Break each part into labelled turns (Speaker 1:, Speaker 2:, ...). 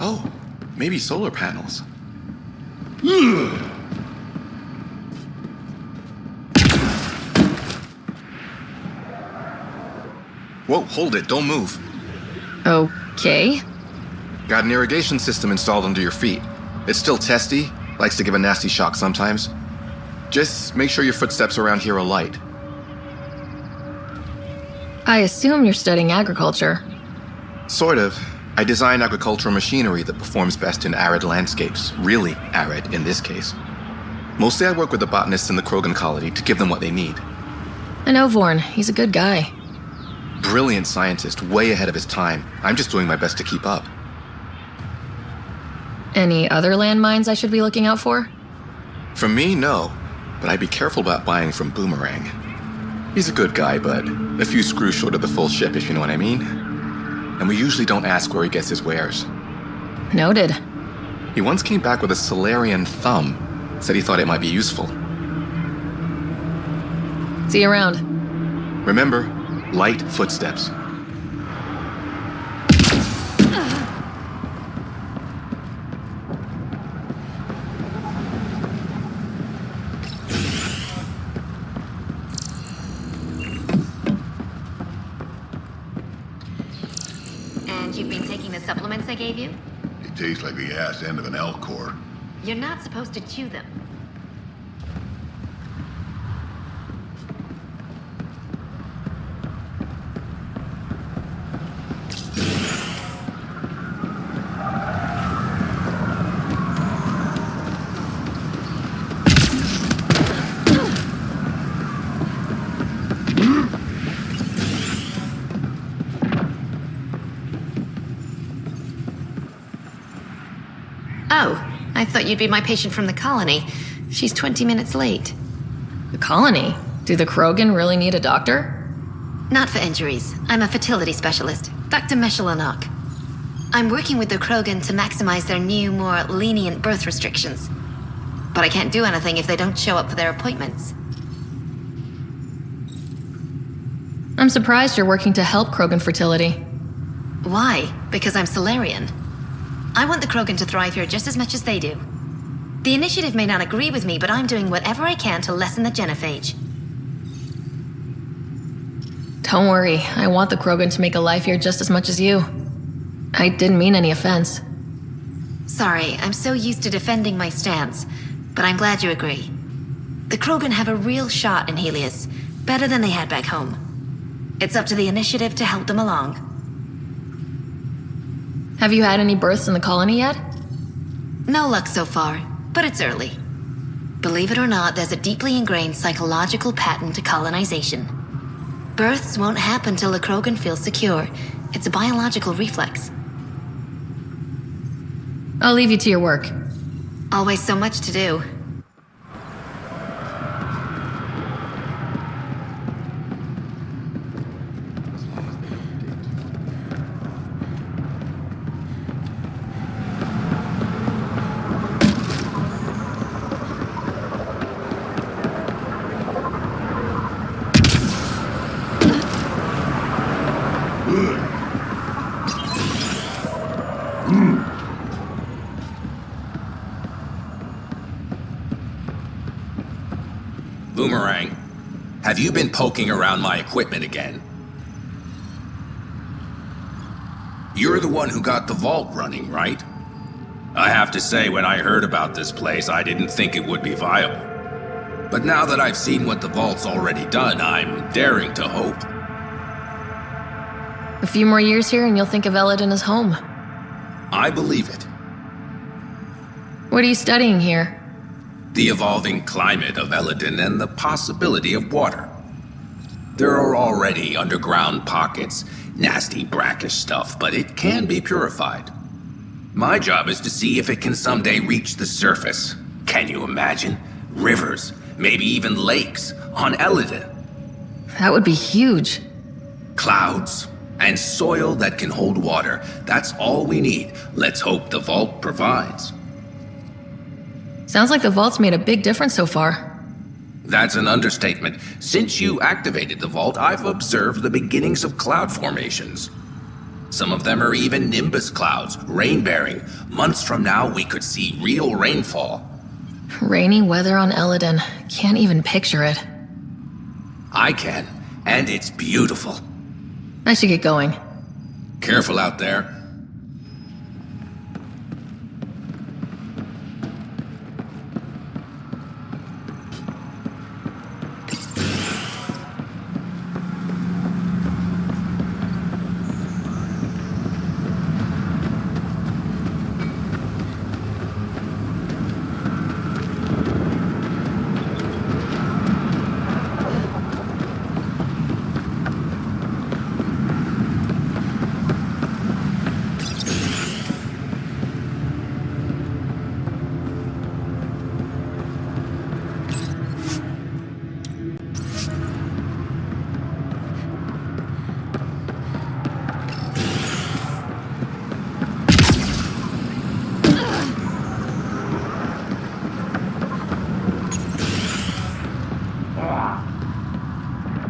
Speaker 1: Oh, maybe solar panels. Whoa, hold it, don't move.
Speaker 2: Okay.
Speaker 1: Got an irrigation system installed under your feet. It's still testy, likes to give a nasty shock sometimes. Just make sure your footsteps around here are light.
Speaker 2: I assume you're studying agriculture.
Speaker 1: Sort of. I design agricultural machinery that performs best in arid landscapes. Really arid, in this case. Mostly I work with the botanists in the Krogan colony to give them what they need.
Speaker 2: I know Vorn. He's a good guy.
Speaker 1: Brilliant scientist, way ahead of his time. I'm just doing my best to keep up.
Speaker 2: Any other landmines I should be looking out for?
Speaker 1: For me, no. But I'd be careful about buying from Boomerang. He's a good guy, but a few screws short of the full ship, if you know what I mean. And we usually don't ask where he gets his wares.
Speaker 2: Noted.
Speaker 1: He once came back with a Solarian thumb. Said he thought it might be useful.
Speaker 2: See you around.
Speaker 1: Remember, light footsteps.
Speaker 3: And you've been taking the supplements I gave you?
Speaker 4: They taste like the ass end of an elk core.
Speaker 3: You're not supposed to chew them. Oh, I thought you'd be my patient from the colony. She's 20 minutes late.
Speaker 2: The colony? Do the Krogan really need a doctor?
Speaker 3: Not for injuries. I'm a fertility specialist, Dr. Meshelanok. I'm working with the Krogan to maximize their new, more lenient birth restrictions. But I can't do anything if they don't show up for their appointments.
Speaker 2: I'm surprised you're working to help Krogan fertility.
Speaker 3: Why? Because I'm Solarian. I want the Krogan to thrive here just as much as they do. The initiative may not agree with me, but I'm doing whatever I can to lessen the genophage.
Speaker 2: Don't worry, I want the Krogan to make a life here just as much as you. I didn't mean any offense.
Speaker 3: Sorry, I'm so used to defending my stance, but I'm glad you agree. The Krogan have a real shot in Helios, better than they had back home. It's up to the initiative to help them along.
Speaker 2: Have you had any births in the colony yet?
Speaker 3: No luck so far, but it's early. Believe it or not, there's a deeply ingrained psychological pattern to colonization. Births won't happen till the Krogan feels secure. It's a biological reflex.
Speaker 2: I'll leave you to your work.
Speaker 3: Always so much to do.
Speaker 5: Boomerang, have you been poking around my equipment again? You're the one who got the vault running, right? I have to say, when I heard about this place, I didn't think it would be viable. But now that I've seen what the vault's already done, I'm daring to hope.
Speaker 2: A few more years here and you'll think of Elaaden as home.
Speaker 5: I believe it.
Speaker 2: What are you studying here?
Speaker 5: The evolving climate of Elaaden and the possibility of water. There are already underground pockets, nasty brackish stuff, but it can be purified. My job is to see if it can someday reach the surface. Can you imagine? Rivers, maybe even lakes, on Elaaden.
Speaker 2: That would be huge.
Speaker 5: Clouds, And soil that can hold water. That's all we need. Let's hope the vault provides.
Speaker 2: Sounds like the vault's made a big difference so far.
Speaker 5: That's an understatement. Since you activated the vault, I've observed the beginnings of cloud formations. Some of them are even nimbus clouds, rain-bearing. Months from now, we could see real rainfall.
Speaker 2: Rainy weather on Elaaden. Can't even picture it.
Speaker 5: I can, and it's beautiful.
Speaker 2: I should get going.
Speaker 5: Careful out there.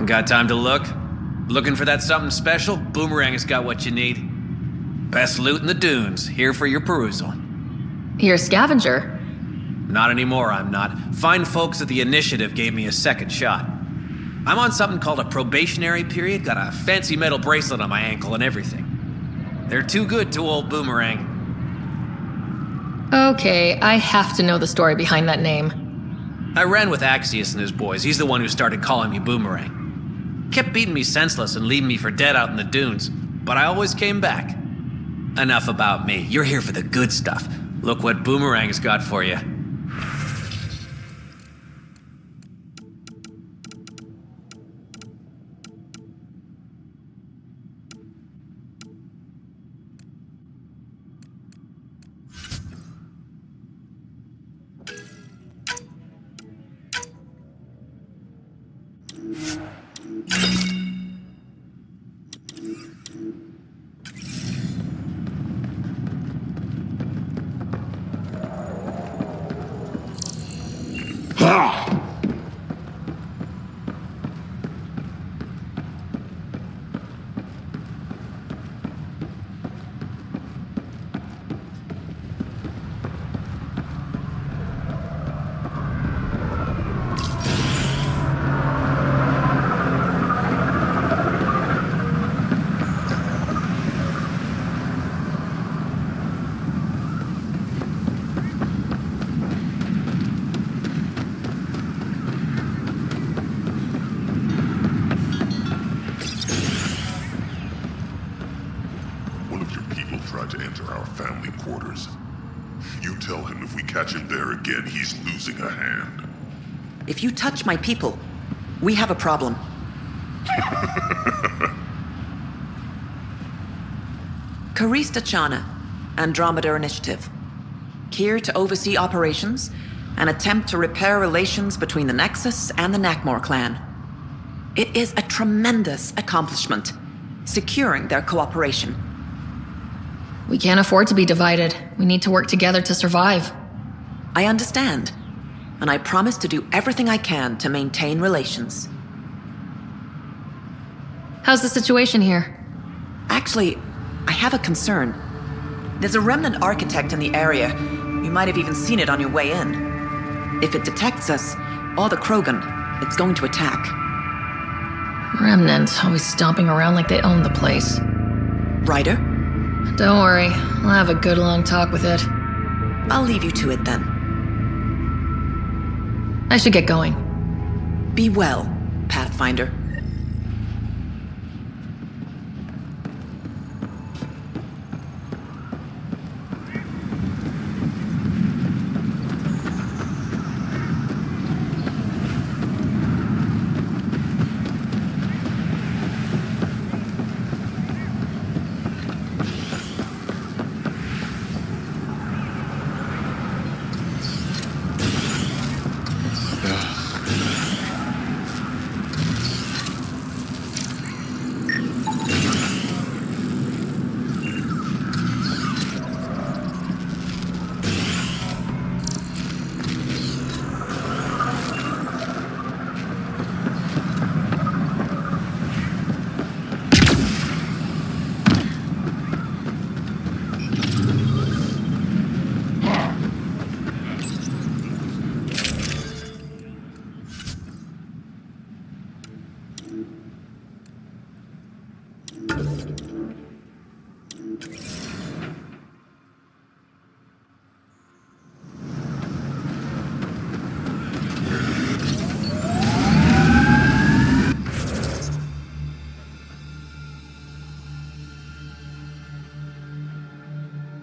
Speaker 6: Got time to look? Looking for that something special? Boomerang has got what you need. Best loot in the dunes, here for your perusal.
Speaker 2: You're a scavenger.
Speaker 6: Not anymore, I'm not. Fine folks at the Initiative gave me a second shot. I'm on something called a probationary period, got a fancy metal bracelet on my ankle and everything. They're too good to old Boomerang.
Speaker 2: Okay, I have to know the story behind that name.
Speaker 6: I ran with Axius and his boys. He's the one who started calling me Boomerang. Kept beating me senseless and leaving me for dead out in the dunes, but I always came back. Enough about me. You're here for the good stuff. Look what Boomerang's got for you.
Speaker 4: Tried to enter our family quarters. You tell him if we catch him there again, he's losing a hand.
Speaker 7: If you touch my people, we have a problem. Karista Chana, Andromeda Initiative. Here to oversee operations and attempt to repair relations between the Nexus and the Nakmor clan. It is a tremendous accomplishment, securing their cooperation.
Speaker 2: We can't afford to be divided. We need to work together to survive.
Speaker 7: I understand, and I promise to do everything I can to maintain relations.
Speaker 2: How's the situation here?
Speaker 7: Actually, I have a concern. There's a remnant architect in the area. You might have even seen it on your way in. If it detects us, or the Krogan, it's going to attack.
Speaker 2: Remnants, always stomping around like they own the place.
Speaker 7: Ryder?
Speaker 2: Don't worry, I'll have a good long talk with it.
Speaker 7: I'll leave you to it then.
Speaker 2: I should get going.
Speaker 7: Be well, Pathfinder.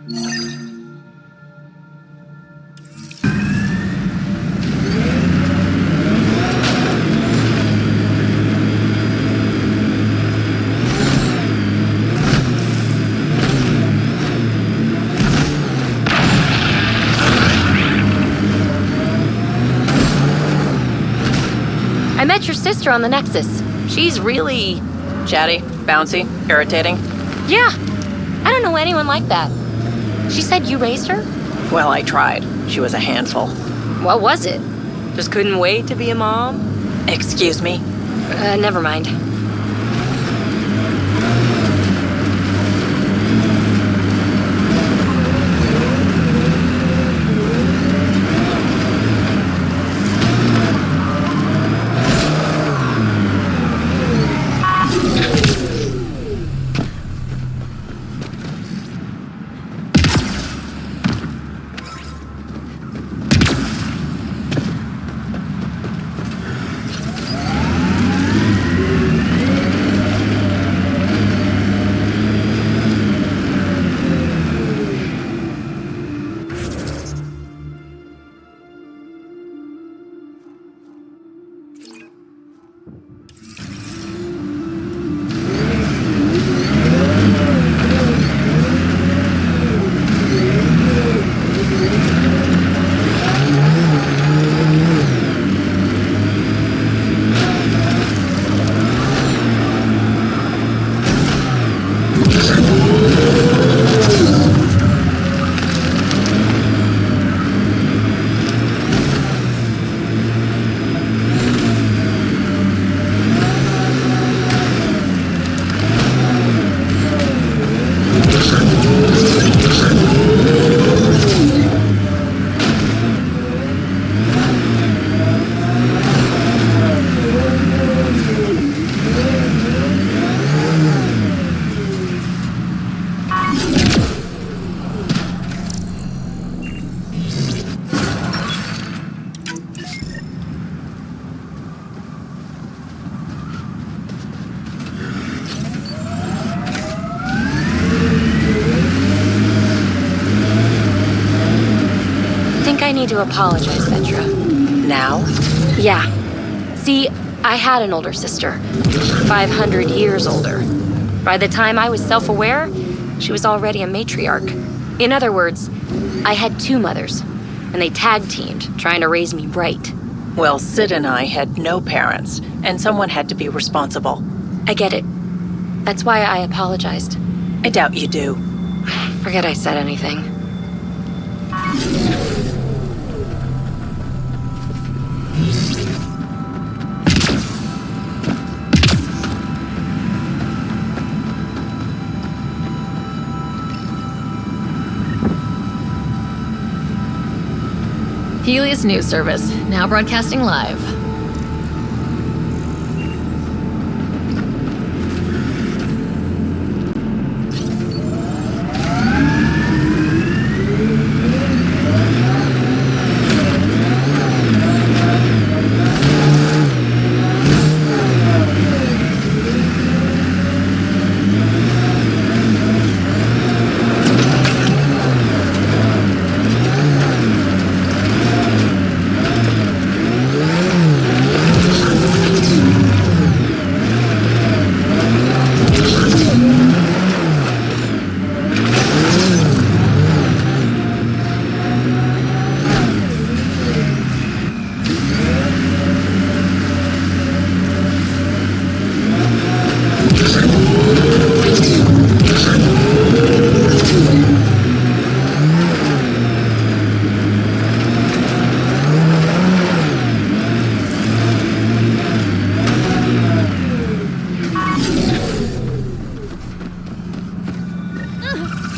Speaker 2: I met your sister on the Nexus. She's really...
Speaker 8: Chatty, bouncy, irritating.
Speaker 2: Yeah. I don't know anyone like that. She said you raised her?
Speaker 8: Well, I tried. She was a handful.
Speaker 2: What was it? Just couldn't wait to be a mom?
Speaker 8: Excuse me?
Speaker 2: Never mind. I need to apologize, Petra.
Speaker 8: Now?
Speaker 2: Yeah. See, I had an older sister. 500 years older. By the time I was self-aware, she was already a matriarch. In other words, I had two mothers, and they tag-teamed, trying to raise me right.
Speaker 8: Well, Sid and I had no parents, and someone had to be responsible.
Speaker 2: I get it. That's why I apologized.
Speaker 8: I doubt you do.
Speaker 2: Forget I said anything. Helios News Service, now broadcasting live.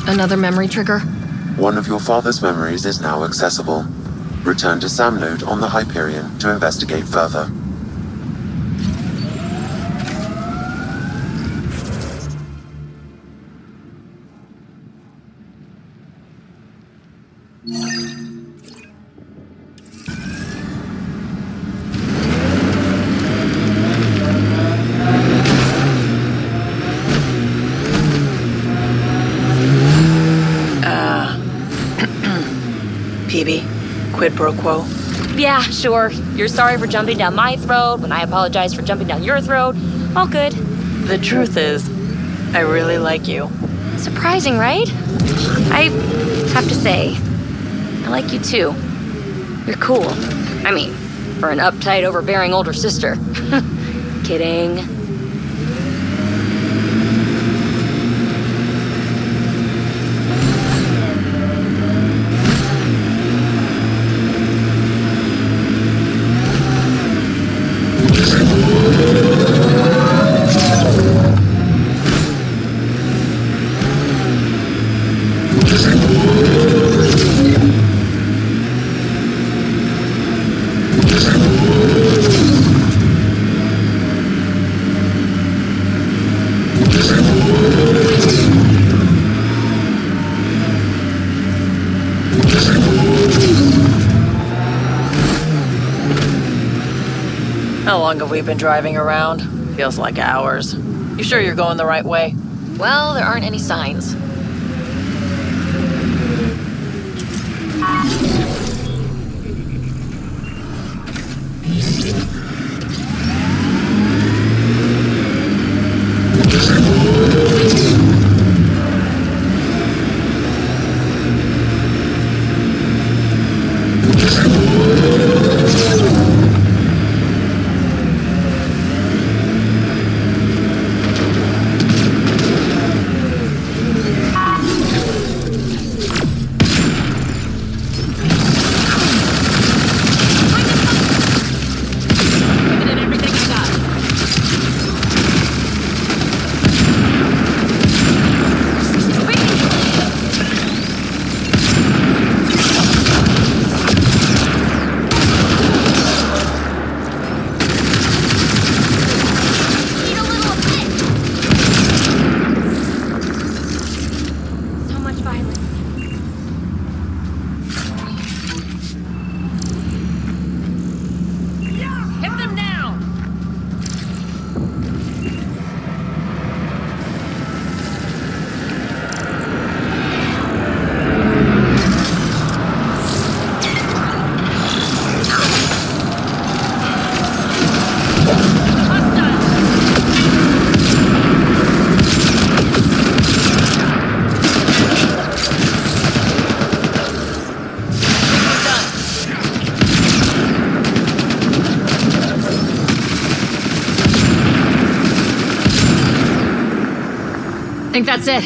Speaker 2: Another memory trigger?
Speaker 9: One of your father's memories is now accessible. Return to Sam Node on the Hyperion to investigate further.
Speaker 8: quid pro quo.
Speaker 2: Yeah, sure. You're sorry for jumping down my throat when I apologize for jumping down your throat. All good.
Speaker 8: The truth is, I really like you.
Speaker 2: Surprising, right? I have to say, I like you too. You're cool. I mean, for an uptight, overbearing older sister. Kidding.
Speaker 8: How long have we been driving around? Feels like hours. You sure you're going the right way?
Speaker 2: Well, there aren't any signs. I think that's it.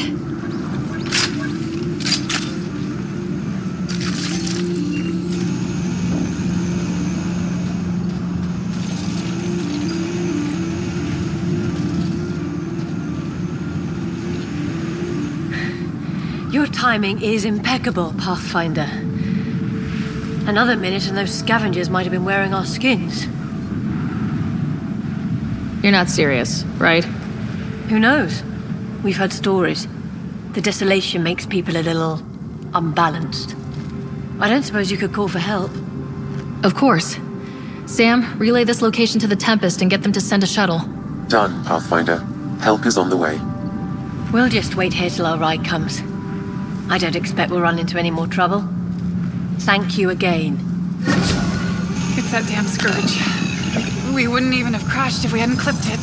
Speaker 10: Your timing is impeccable, Pathfinder. Another minute and those scavengers might have been wearing our skins.
Speaker 11: You're not serious, right?
Speaker 10: Who knows? We've heard stories. The desolation makes people a little unbalanced. I don't suppose you could call for help.
Speaker 11: Of course. Sam, relay this location to the Tempest and get them to send a shuttle.
Speaker 9: Done, Pathfinder. Help is on the way.
Speaker 10: We'll just wait here till our ride comes. I don't expect we'll run into any more trouble. Thank you again.
Speaker 12: It's that damn scourge. We wouldn't even have crashed if we hadn't clipped it.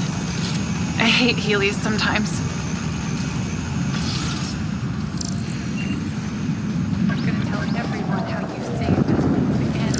Speaker 12: I hate Heelys sometimes. I'm gonna tell everyone how you saved us again.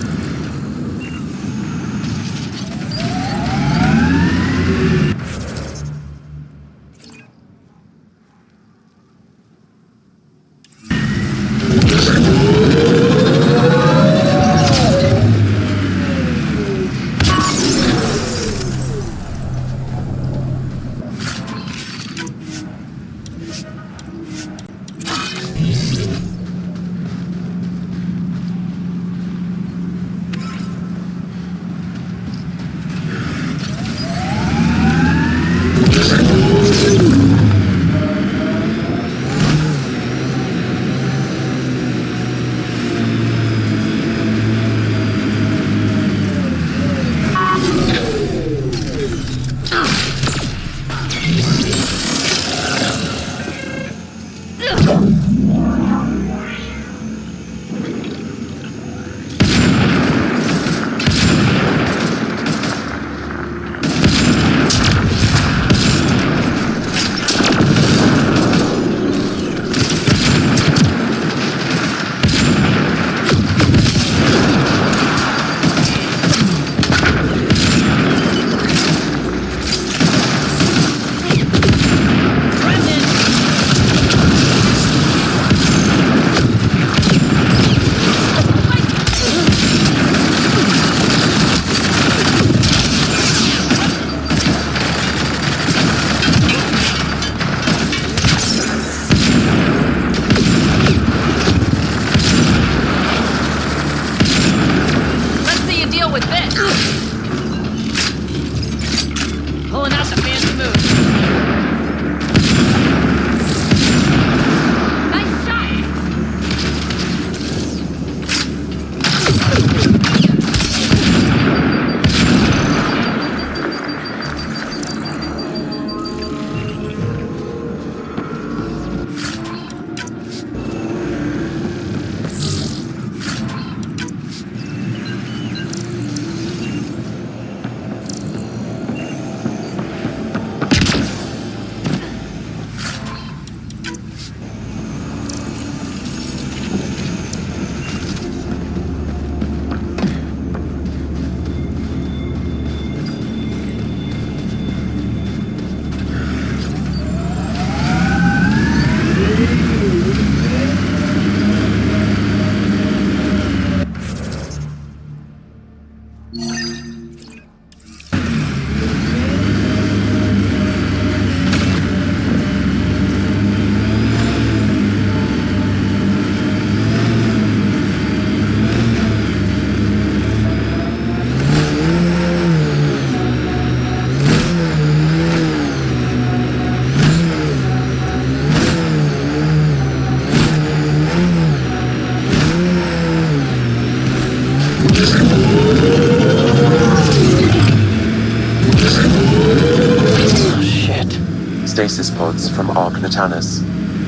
Speaker 9: stasis pods from Ark Natanus.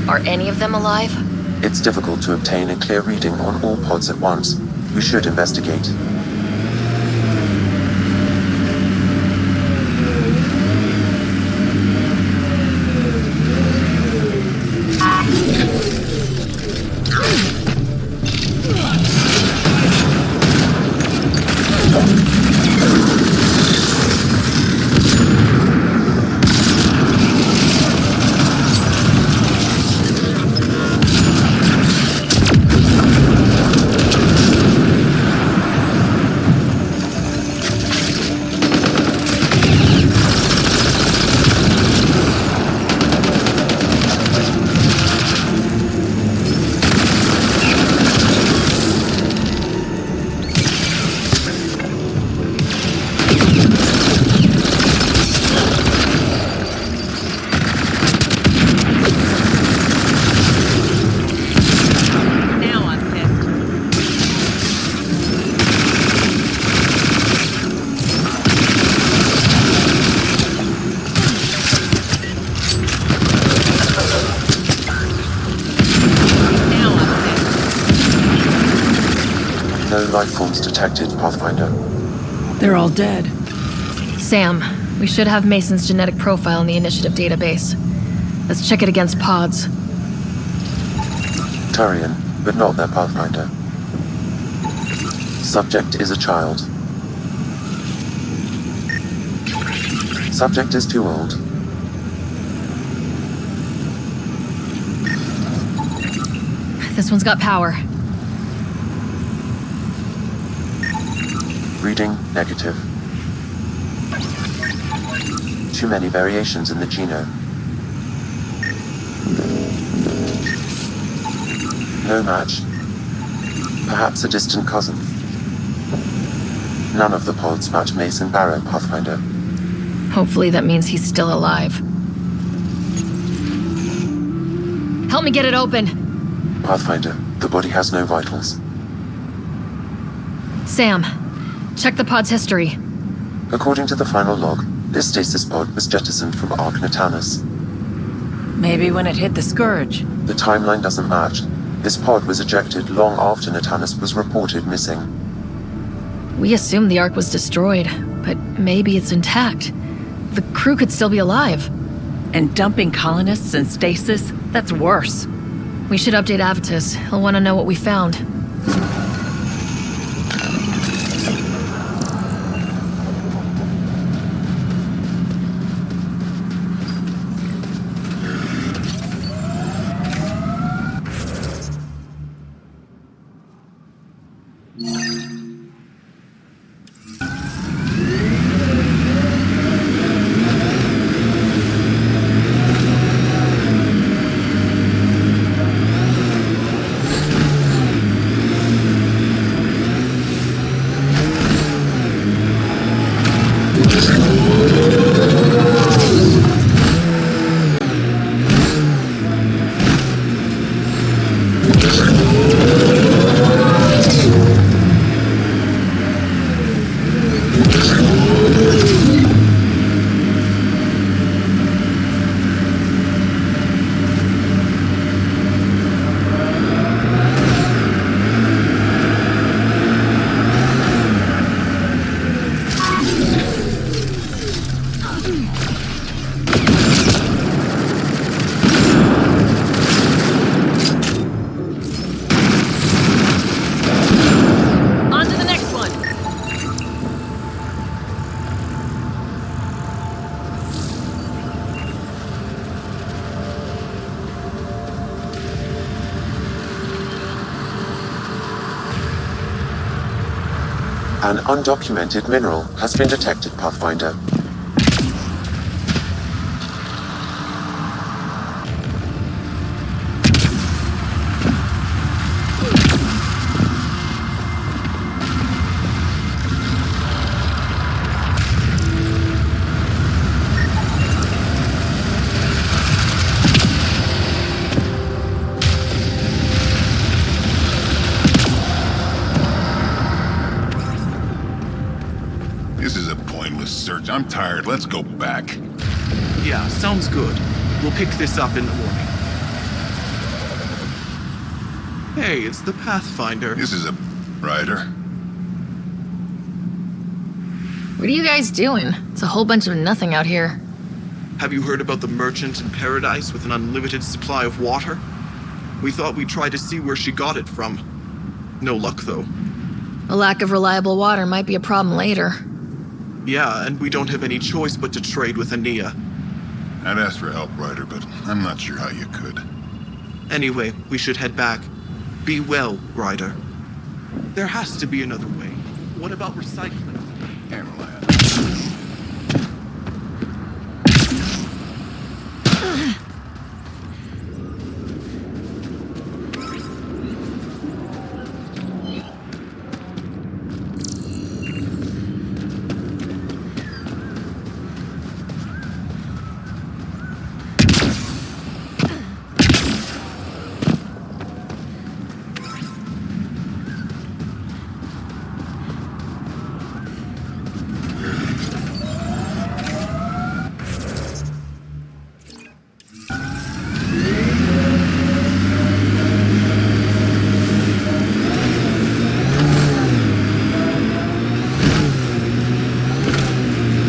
Speaker 2: Are any of them alive?
Speaker 9: It's difficult to obtain a clear reading on all pods at once. We should investigate. No life forms detected, Pathfinder.
Speaker 7: They're all dead.
Speaker 11: Sam, we should have Mason's genetic profile in the initiative database. Let's check it against pods.
Speaker 9: Turian, but not their Pathfinder. Subject is a child. Subject is too old.
Speaker 11: This one's got power.
Speaker 9: Reading negative. Too many variations in the genome. No match. Perhaps a distant cousin. None of the pods match Mason Barrow, Pathfinder.
Speaker 11: Hopefully that means he's still alive. Help me get it open!
Speaker 9: Pathfinder, the body has no vitals.
Speaker 11: Sam, check the pod's history.
Speaker 9: According to the final log, this stasis pod was jettisoned from Ark Natanus.
Speaker 7: Maybe when it hit the Scourge.
Speaker 9: The timeline doesn't match. This pod was ejected long after Natanus was reported missing.
Speaker 11: We assumed the Ark was destroyed, but maybe it's intact. The crew could still be alive.
Speaker 7: And dumping colonists in stasis? That's worse.
Speaker 11: We should update Avitus. He'll want to know what we found.
Speaker 9: An undocumented mineral has been detected, Pathfinder.
Speaker 4: This is a pointless search. I'm tired. Let's go back.
Speaker 13: Yeah, sounds good. We'll pick this up in the morning. Hey, it's the Pathfinder.
Speaker 4: This is a Ryder.
Speaker 11: What are you guys doing? It's a whole bunch of nothing out here.
Speaker 13: Have you heard about the merchant in paradise with an unlimited supply of water? We thought we'd try to see where she got it from. No luck, though.
Speaker 11: A lack of reliable water might be a problem later.
Speaker 13: Yeah, and we don't have any choice but to trade with Ania.
Speaker 4: I'd ask for help, Ryder, but I'm not sure how you could.
Speaker 13: Anyway, we should head back. Be well, Ryder. There has to be another way. What about recycling?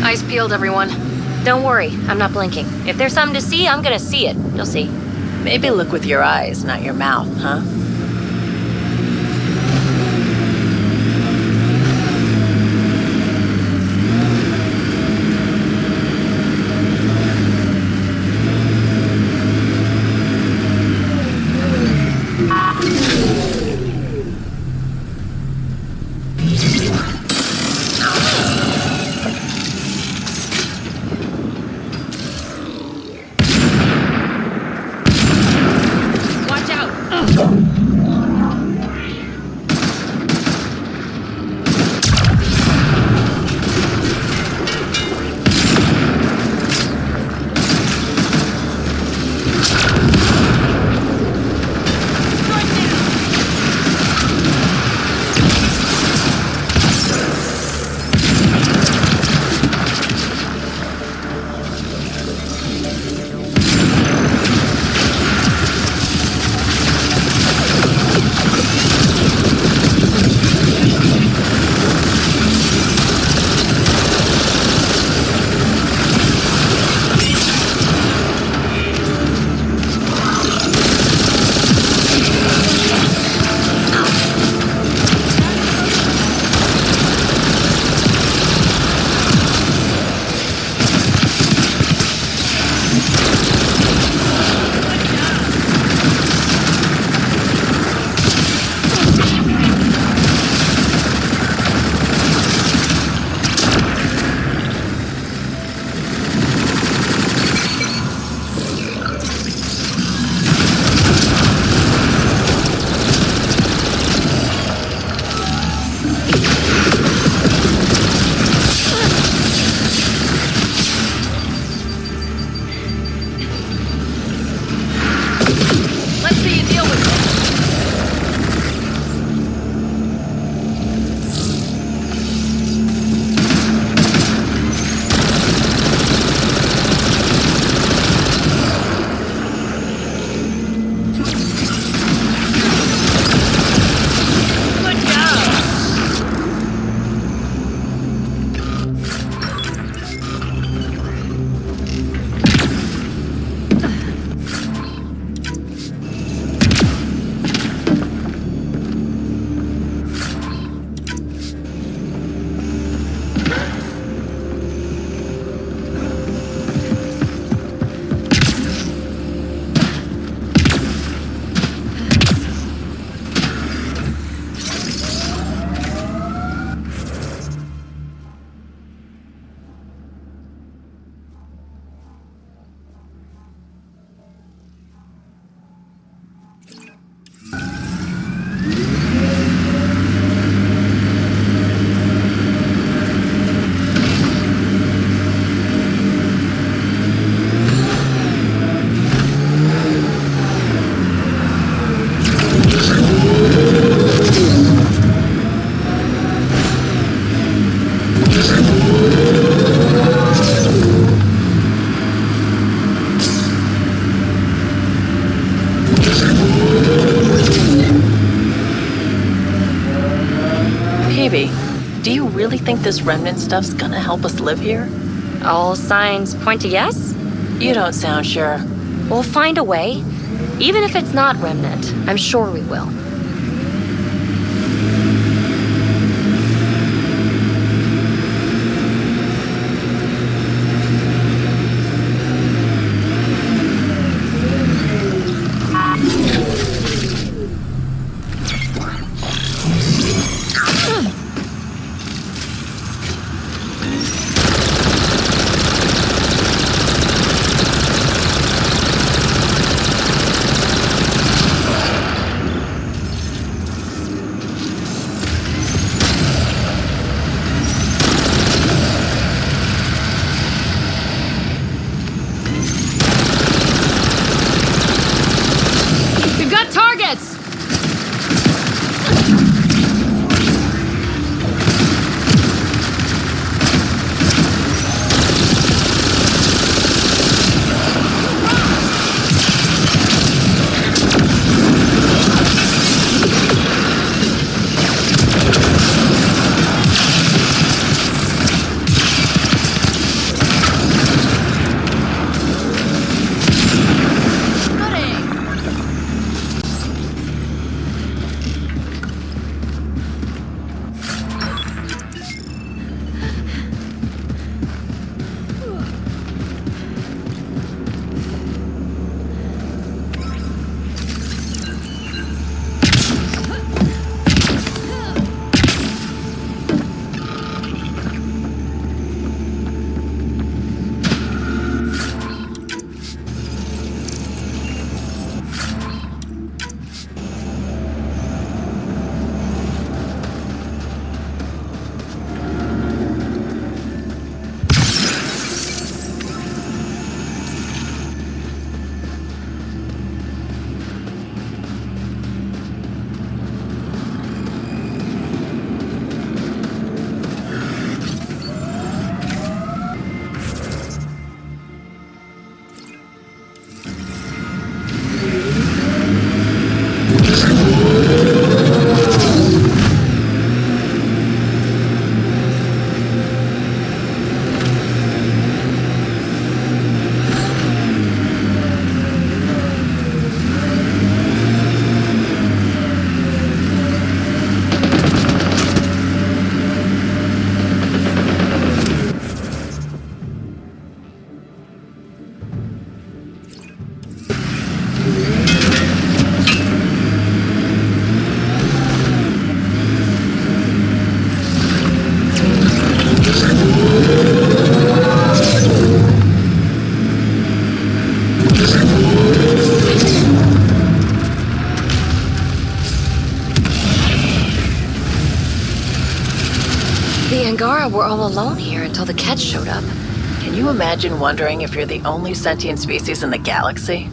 Speaker 2: Eyes peeled, everyone. Don't worry, I'm not blinking. If there's something to see, I'm gonna see it. You'll see.
Speaker 8: Maybe look with your eyes, not your mouth, huh?
Speaker 2: Watch out!
Speaker 8: Do you really think this remnant stuff's gonna help us live here?
Speaker 2: All signs point to yes.
Speaker 8: You don't sound sure.
Speaker 2: We'll find a way. Even if it's not remnant, I'm sure we will. We're all alone here until the Kett showed up.
Speaker 8: Can you imagine wondering if you're the only sentient species in the galaxy?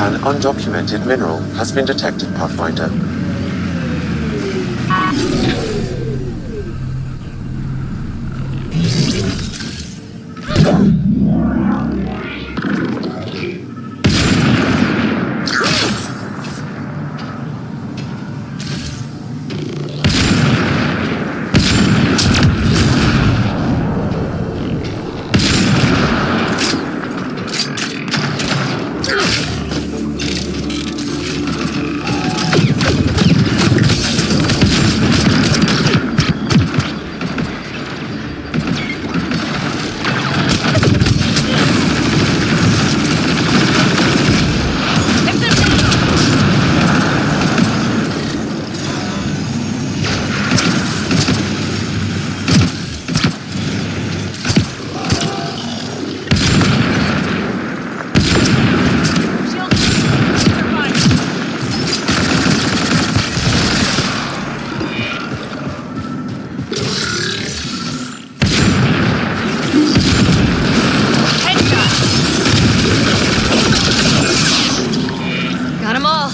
Speaker 9: An undocumented mineral has been detected, Pathfinder.
Speaker 11: Got 'em all.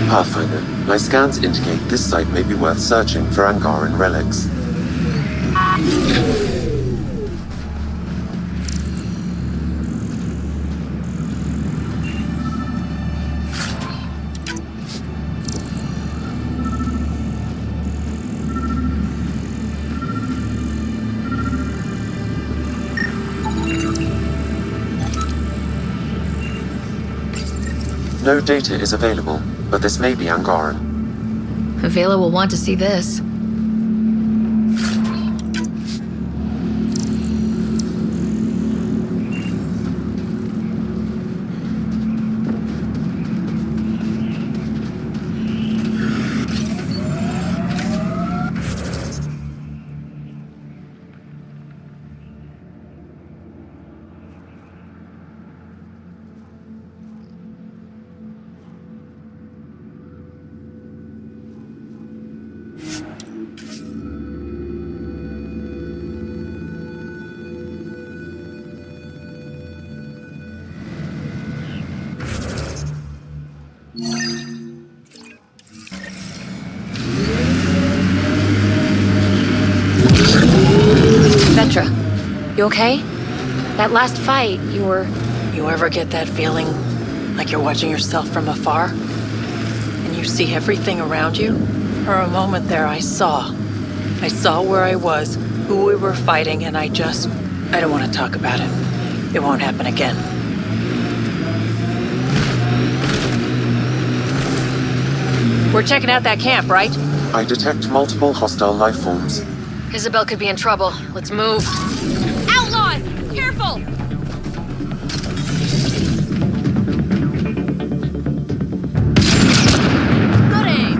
Speaker 9: Pathfinder, my scans indicate this site may be worth searching for Angaran relics. No data is available, but this may be Angaran.
Speaker 11: Vela will want to see this.
Speaker 2: Vetra, you okay? That last fight, you were...
Speaker 8: You ever get that feeling like you're watching yourself from afar? And you see everything around you? For a moment there, I saw. I saw where I was, who we were fighting, and I don't want to talk about it. It won't happen again. We're checking out that camp, right?
Speaker 9: I detect multiple hostile life forms.
Speaker 11: Isabel could be in trouble. Let's move.
Speaker 2: Outlaws! Careful!
Speaker 11: Good aim.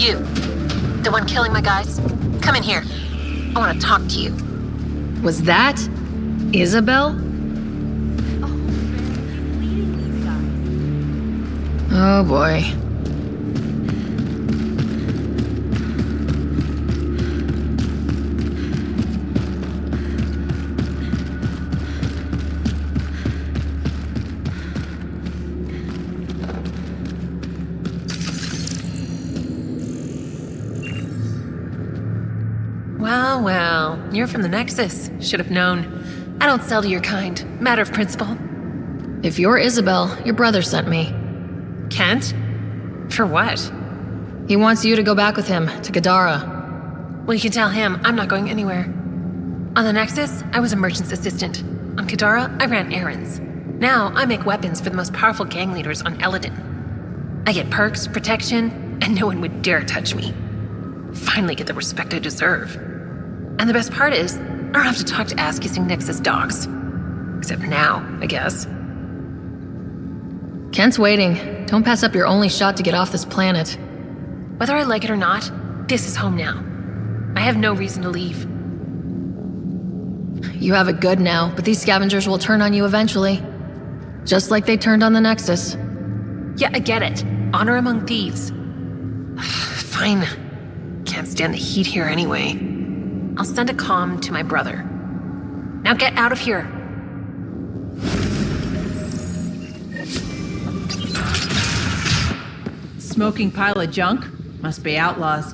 Speaker 2: You. The one killing my guys. Come in here. I want to talk to you.
Speaker 11: Was that Isabel? Oh boy.
Speaker 14: Well, you're from the Nexus. Should have known. I don't sell to your kind. Matter of principle.
Speaker 11: If you're Isabel, your brother sent me.
Speaker 14: Kent? For what?
Speaker 11: He wants you to go back with him to Gadara.
Speaker 14: Well, you can tell him I'm not going anywhere. On the Nexus, I was a merchant's assistant. On Gadara, I ran errands. Now, I make weapons for the most powerful gang leaders on Elaaden. I get perks, protection, and no one would dare touch me. Finally get the respect I deserve. And the best part is, I don't have to talk to ass-kissing Nexus dogs. Except now, I guess.
Speaker 11: Kent's waiting. Don't pass up your only shot to get off this planet.
Speaker 14: Whether I like it or not, this is home now. I have no reason to leave.
Speaker 11: You have it good now, but these scavengers will turn on you eventually. Just like they turned on the Nexus.
Speaker 14: Yeah, I get it. Honor among thieves. Fine. Can't stand the heat here anyway. I'll send a comm to my brother. Now get out of here.
Speaker 15: Smoking pile of junk? Must be outlaws.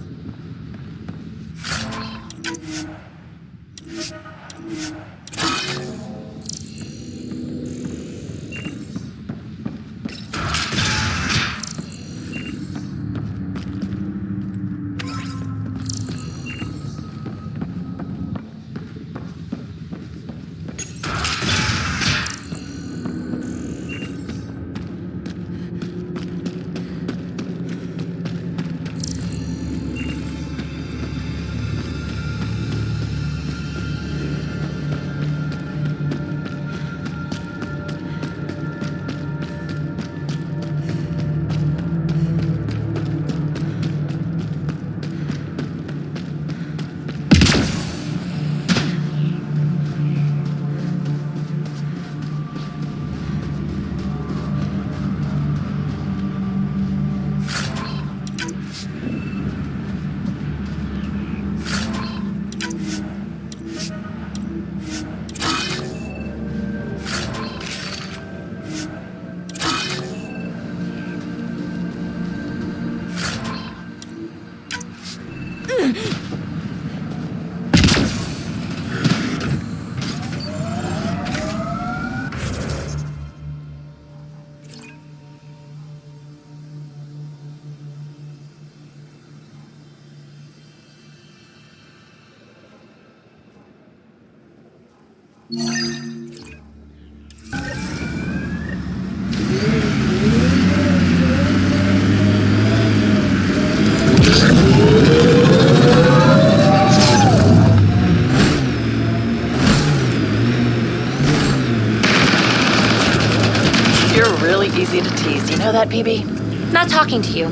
Speaker 8: You're really easy to tease. You know that, PB?
Speaker 2: Not talking to you.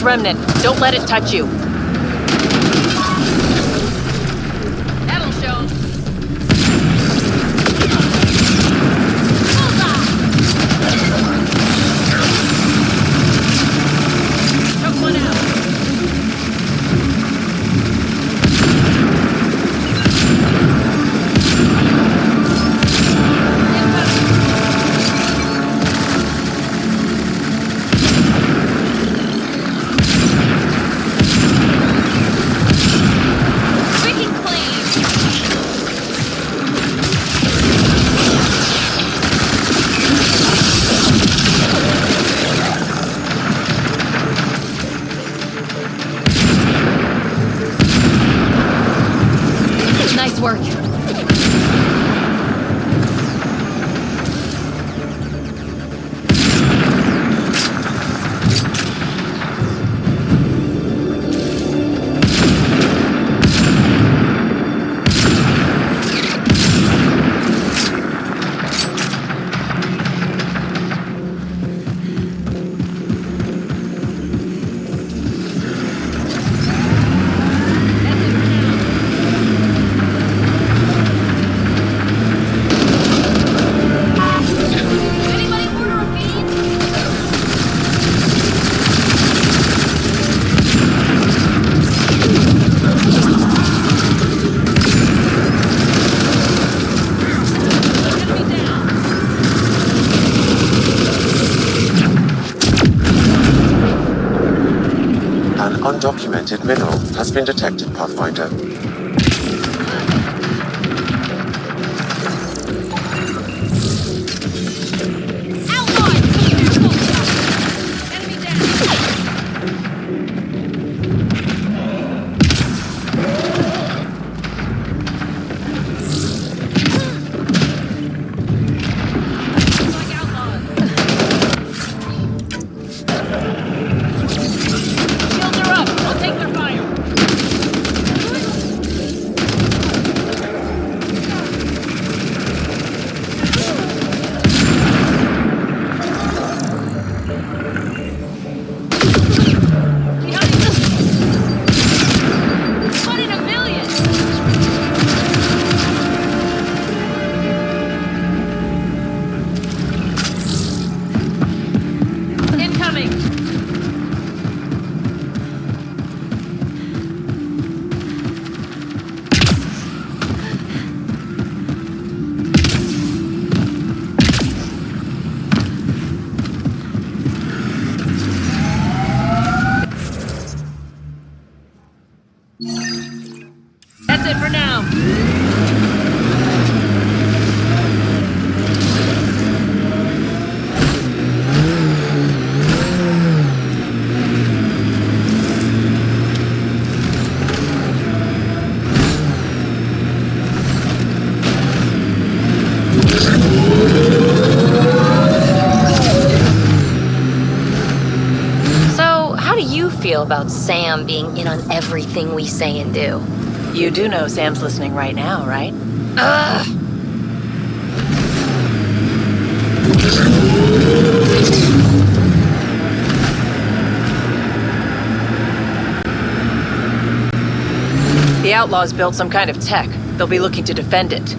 Speaker 8: Remnant, don't let it touch you.
Speaker 14: That'll show. Took one out.
Speaker 9: undocumented mineral has been detected, Pathfinder.
Speaker 15: That's it for now.
Speaker 2: So, how do you feel about Sam being in on everything we say and do?
Speaker 8: You do know Sam's listening right now, right?
Speaker 2: Ugh!
Speaker 8: The Outlaws built some kind of tech. They'll be looking to defend it.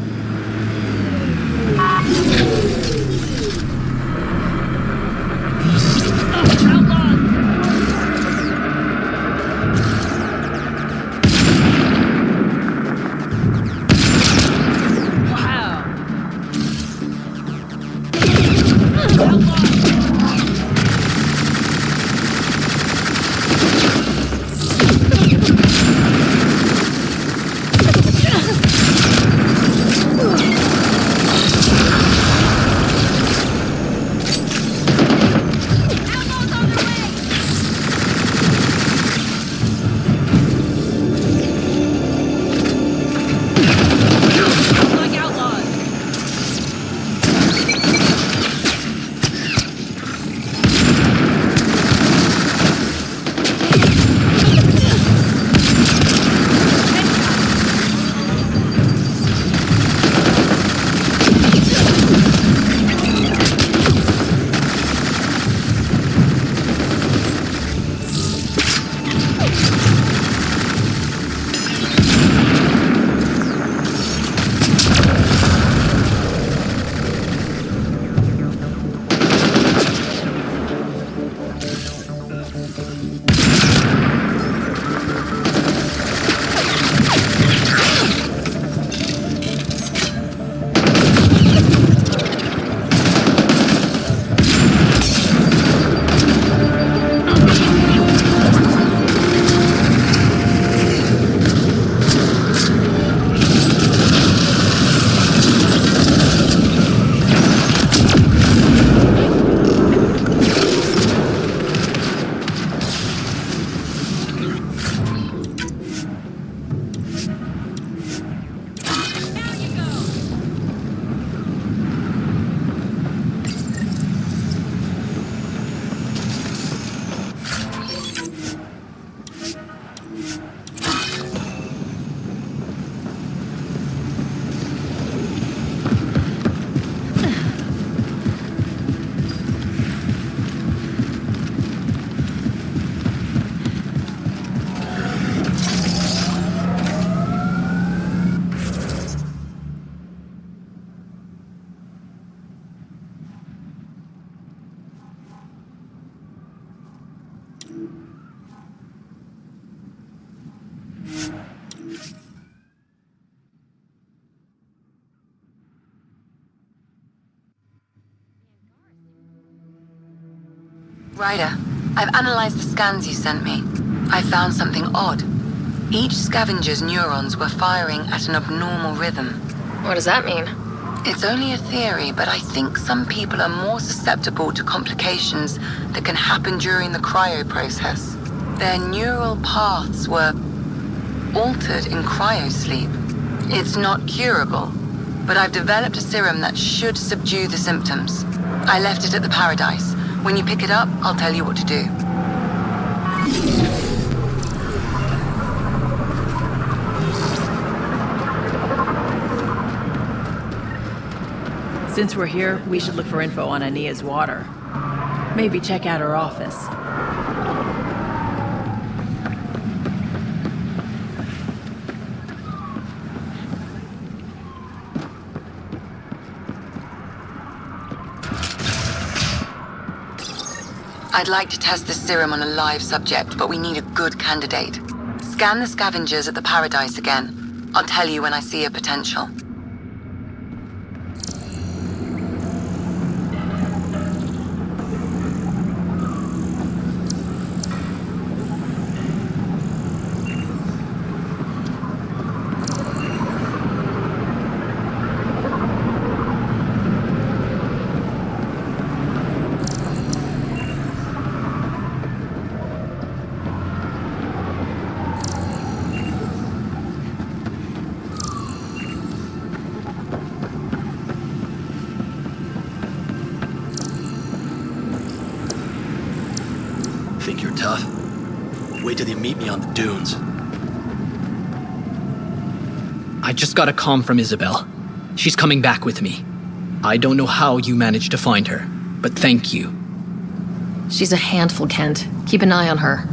Speaker 3: Ryder, I've analyzed the scans you sent me.
Speaker 16: I found something odd. Each scavenger's neurons were firing at an abnormal rhythm.
Speaker 2: What does that mean?
Speaker 16: It's only a theory, but I think some people are more susceptible to complications that can happen during the cryo process. Their neural paths were altered in cryosleep. It's not curable, but I've developed a serum that should subdue the symptoms. I left it at the Paradise. When you pick it up, I'll tell you what to do.
Speaker 7: Since we're here, we should look for info on Ania's water. Maybe check out her office.
Speaker 16: I'd like to test this serum on a live subject, but we need a good candidate. Scan the scavengers at the Paradise again. I'll tell you when I see a potential.
Speaker 17: Think you're tough? Wait till you meet me on the dunes. I just got a comm from Isabel. She's coming back with me. I don't know how you managed to find her, but thank you.
Speaker 11: She's a handful, Kent. Keep an eye on her.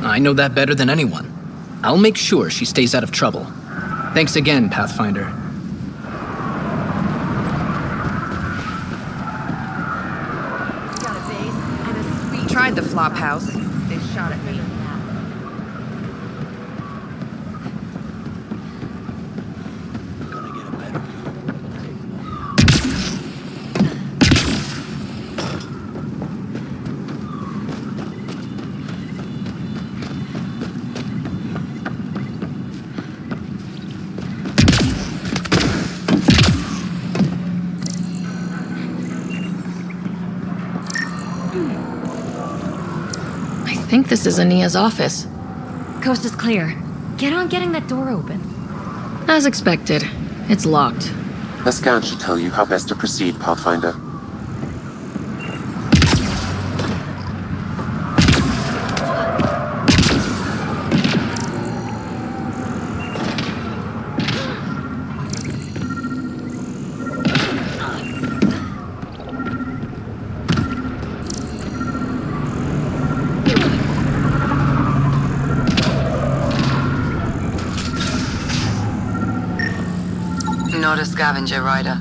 Speaker 17: I know that better than anyone. I'll make sure she stays out of trouble. Thanks again, Pathfinder.
Speaker 18: Tried the flop house. They shot at me.
Speaker 11: I think this is Ania's office.
Speaker 10: Coast is clear. Get on getting that door open.
Speaker 11: As expected, it's locked.
Speaker 9: The scan should tell you how best to proceed, Pathfinder.
Speaker 16: Not a scavenger rider.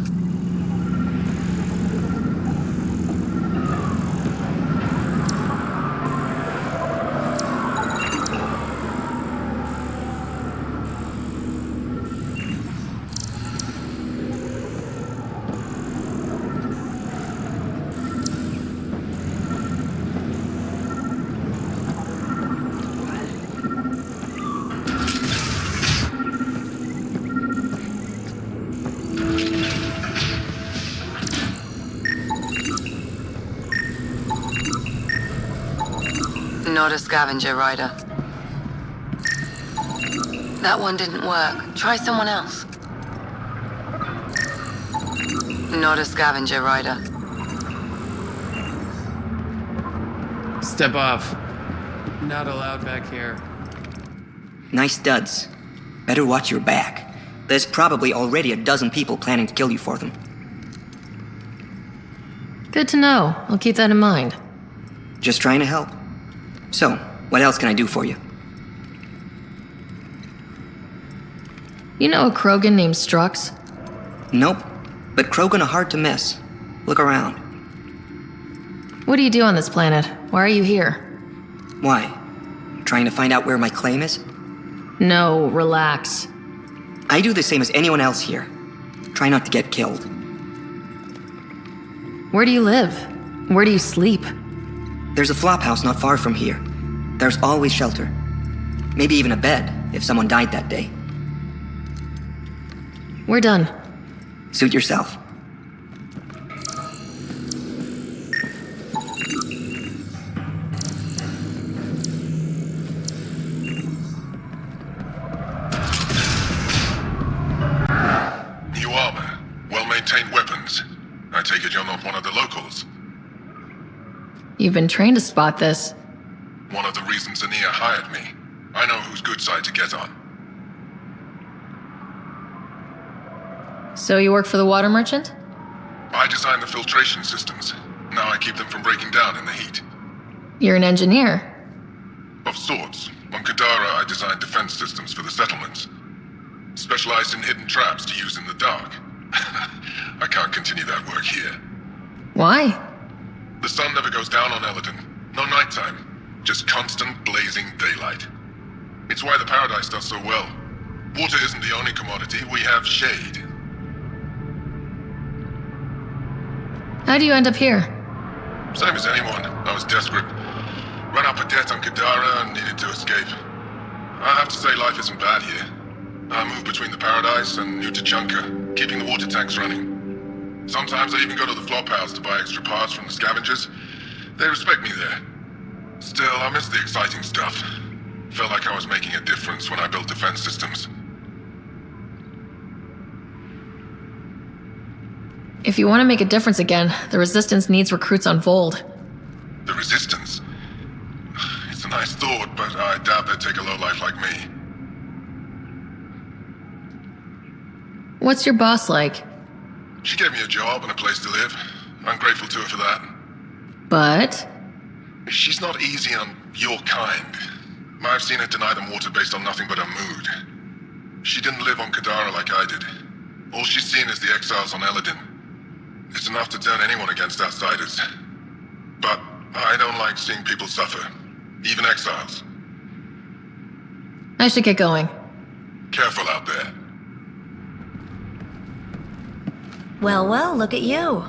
Speaker 16: Not a scavenger rider. That one didn't work. Try someone else. Not a scavenger rider.
Speaker 19: Step off. Not allowed back here.
Speaker 20: Nice duds. Better watch your back. There's probably already a dozen people planning to kill you for them.
Speaker 11: Good to know. I'll keep that in mind.
Speaker 20: Just trying to help. So, what else can I do for you?
Speaker 11: You know a Krogan named Strux?
Speaker 20: Nope. But Krogan are hard to miss. Look around.
Speaker 11: What do you do on this planet? Why are you here?
Speaker 20: Why? Trying to find out where my claim is?
Speaker 11: No, relax.
Speaker 20: I do the same as anyone else here. Try not to get killed.
Speaker 11: Where do you live? Where do you sleep?
Speaker 20: There's a flop house not far from here. There's always shelter. Maybe even a bed, if someone died that day.
Speaker 11: We're done.
Speaker 20: Suit yourself.
Speaker 4: New armor, well-maintained weapons. I take it you're not one of the locals.
Speaker 11: You've been trained to spot this.
Speaker 4: One of the reasons Ania hired me. I know whose good side to get on.
Speaker 11: So you work for the water merchant?
Speaker 4: I design the filtration systems. Now I keep them from breaking down in the heat.
Speaker 11: You're an engineer.
Speaker 4: Of sorts. On Kadara, I designed defense systems for the settlements. Specialized in hidden traps to use in the dark. I can't continue that work here.
Speaker 11: Why?
Speaker 4: The sun never goes down on Elaaden. No nighttime. Just constant blazing daylight. It's why the Paradise does so well. Water isn't the only commodity. We have shade.
Speaker 11: How do you end up here?
Speaker 4: Same as anyone. I was desperate. Ran up a debt on Kadara and needed to escape. I have to say life isn't bad here. I move between the Paradise and New Tachanka, keeping the water tanks running. Sometimes I even go to the flop house to buy extra parts from the scavengers. They respect me there. Still, I miss the exciting stuff. Felt like I was making a difference when I built defense systems.
Speaker 11: If you want to make a difference again, the Resistance needs recruits on Vold.
Speaker 4: The Resistance? It's a nice thought, but I doubt they'd take a lowlife like me.
Speaker 11: What's your boss like?
Speaker 4: She gave me a job and a place to live. I'm grateful to her for that.
Speaker 11: But?
Speaker 4: She's not easy on your kind. I've seen her deny them water based on nothing but her mood. She didn't live on Kadara like I did. All she's seen is the exiles on Elaaden. It's enough to turn anyone against outsiders. But I don't like seeing people suffer. Even exiles.
Speaker 11: I should get going.
Speaker 4: Careful out there.
Speaker 21: Well, well, look at you.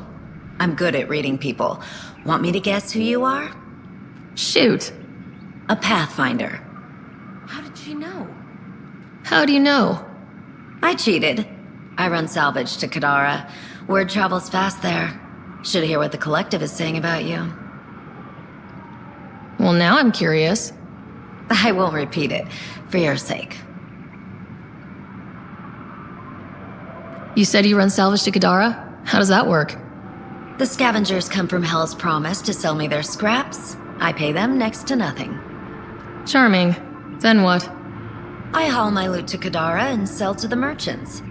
Speaker 21: I'm good at reading people. Want me to guess who you are?
Speaker 11: Shoot.
Speaker 21: A Pathfinder.
Speaker 14: How did she know?
Speaker 11: How do you know?
Speaker 21: I cheated. I run salvage to Kadara. Word travels fast there. Should hear what the Collective is saying about you.
Speaker 11: Well, now I'm curious.
Speaker 21: I won't repeat it, for your sake.
Speaker 11: You said you run salvage to Kadara? How does that work?
Speaker 21: The scavengers come from Hell's Promise to sell me their scraps. I pay them next to nothing.
Speaker 11: Charming. Then what?
Speaker 21: I haul my loot to Kadara and sell to the merchants.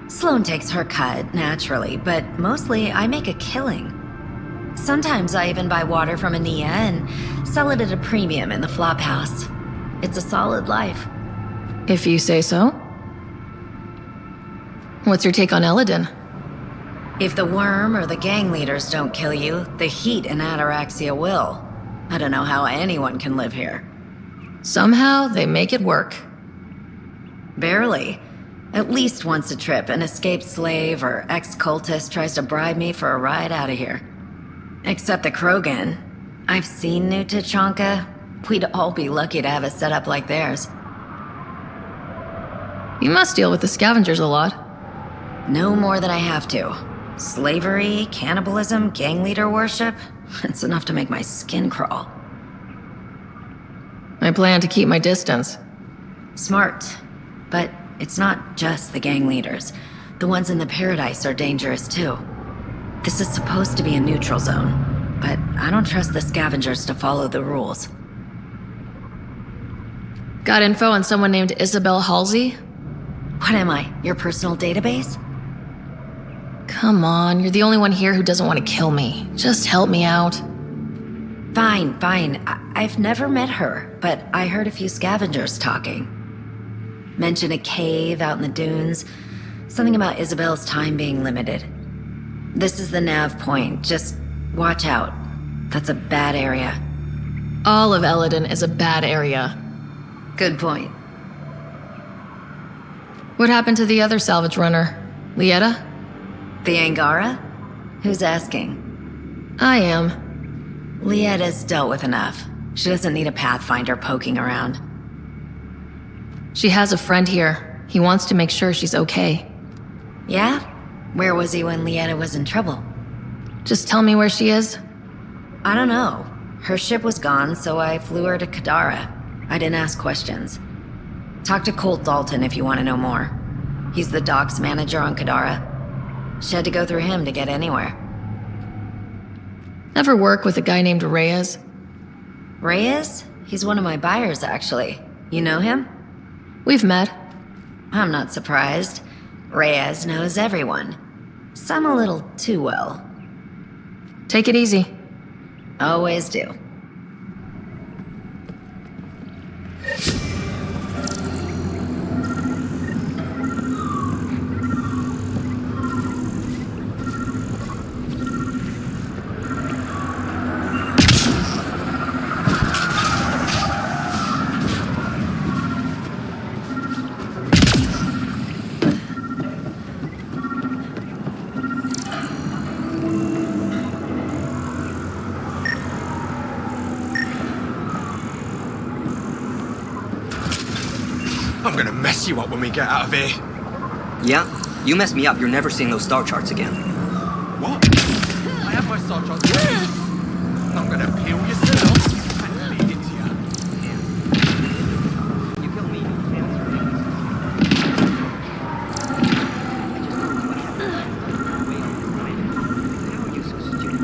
Speaker 21: Sloane takes her cut, naturally, but mostly I make a killing. Sometimes I even buy water from Ania and sell it at a premium in the flop house. It's a solid life.
Speaker 11: If you say so. What's your take on Elaaden?
Speaker 21: If the worm or the gang leaders don't kill you, the heat in Ataraxia will. I don't know how anyone can live here.
Speaker 11: Somehow, they make it work.
Speaker 21: Barely. At least once a trip, an escaped slave or ex-cultist tries to bribe me for a ride out of here. Except the Krogan. I've seen New Tachanka. We'd all be lucky to have a setup like theirs.
Speaker 11: You must deal with the scavengers a lot.
Speaker 21: No more than I have to. Slavery, cannibalism, gang leader worship. It's enough to make my skin crawl.
Speaker 11: I plan to keep my distance.
Speaker 21: Smart. But it's not just the gang leaders. The ones in the Paradise are dangerous too. This is supposed to be a neutral zone, but I don't trust the scavengers to follow the rules.
Speaker 11: Got info on someone named Isabel Halsey?
Speaker 21: What am I, your personal database?
Speaker 11: Come on, you're the only one here who doesn't want to kill me. Just help me out.
Speaker 21: Fine. I've never met her, but I heard a few scavengers talking. Mention a cave out in the dunes. Something about Isabel's time being limited. This is the nav point. Just watch out. That's a bad area.
Speaker 11: All of Elaaden is a bad area.
Speaker 21: Good point.
Speaker 11: What happened to the other salvage runner? Lieta?
Speaker 21: The Angara? Who's asking?
Speaker 11: I am.
Speaker 21: Lieta's dealt with enough. She doesn't need a Pathfinder poking around.
Speaker 11: She has a friend here. He wants to make sure she's okay.
Speaker 21: Yeah? Where was he when Leanna was in trouble?
Speaker 11: Just tell me where she is.
Speaker 21: I don't know. Her ship was gone, so I flew her to Kadara. I didn't ask questions. Talk to Colt Dalton if you want to know more. He's the docks manager on Kadara. She had to go through him to get anywhere.
Speaker 11: Ever work with a guy named Reyes?
Speaker 21: Reyes? He's one of my buyers, actually. You know him?
Speaker 11: We've met.
Speaker 21: I'm not surprised. Reyes knows everyone. Some a little too well.
Speaker 11: Take it easy.
Speaker 21: Always do.
Speaker 1: I'm gonna mess you up when we get out of here.
Speaker 20: Yeah? You mess me up, you're never seeing those star charts again.
Speaker 1: What? I have my star charts. I'm gonna peel your skin off and feed it to you.
Speaker 20: You kill me. How are you so stupid?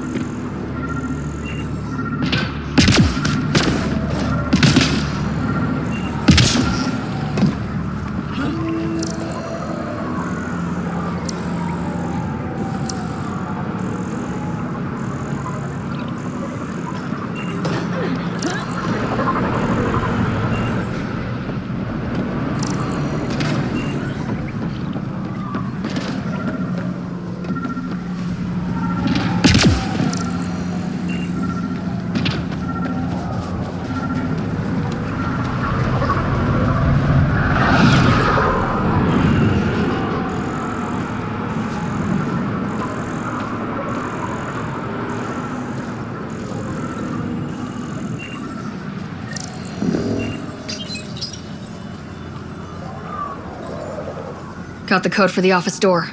Speaker 11: Got the code for the office door.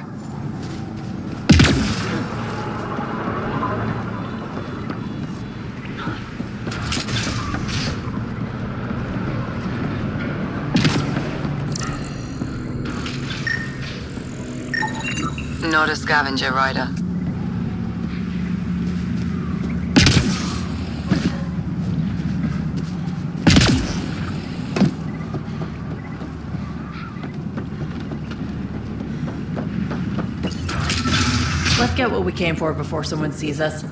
Speaker 16: Not a scavenger rider.
Speaker 8: Let's get what we came for before someone sees us.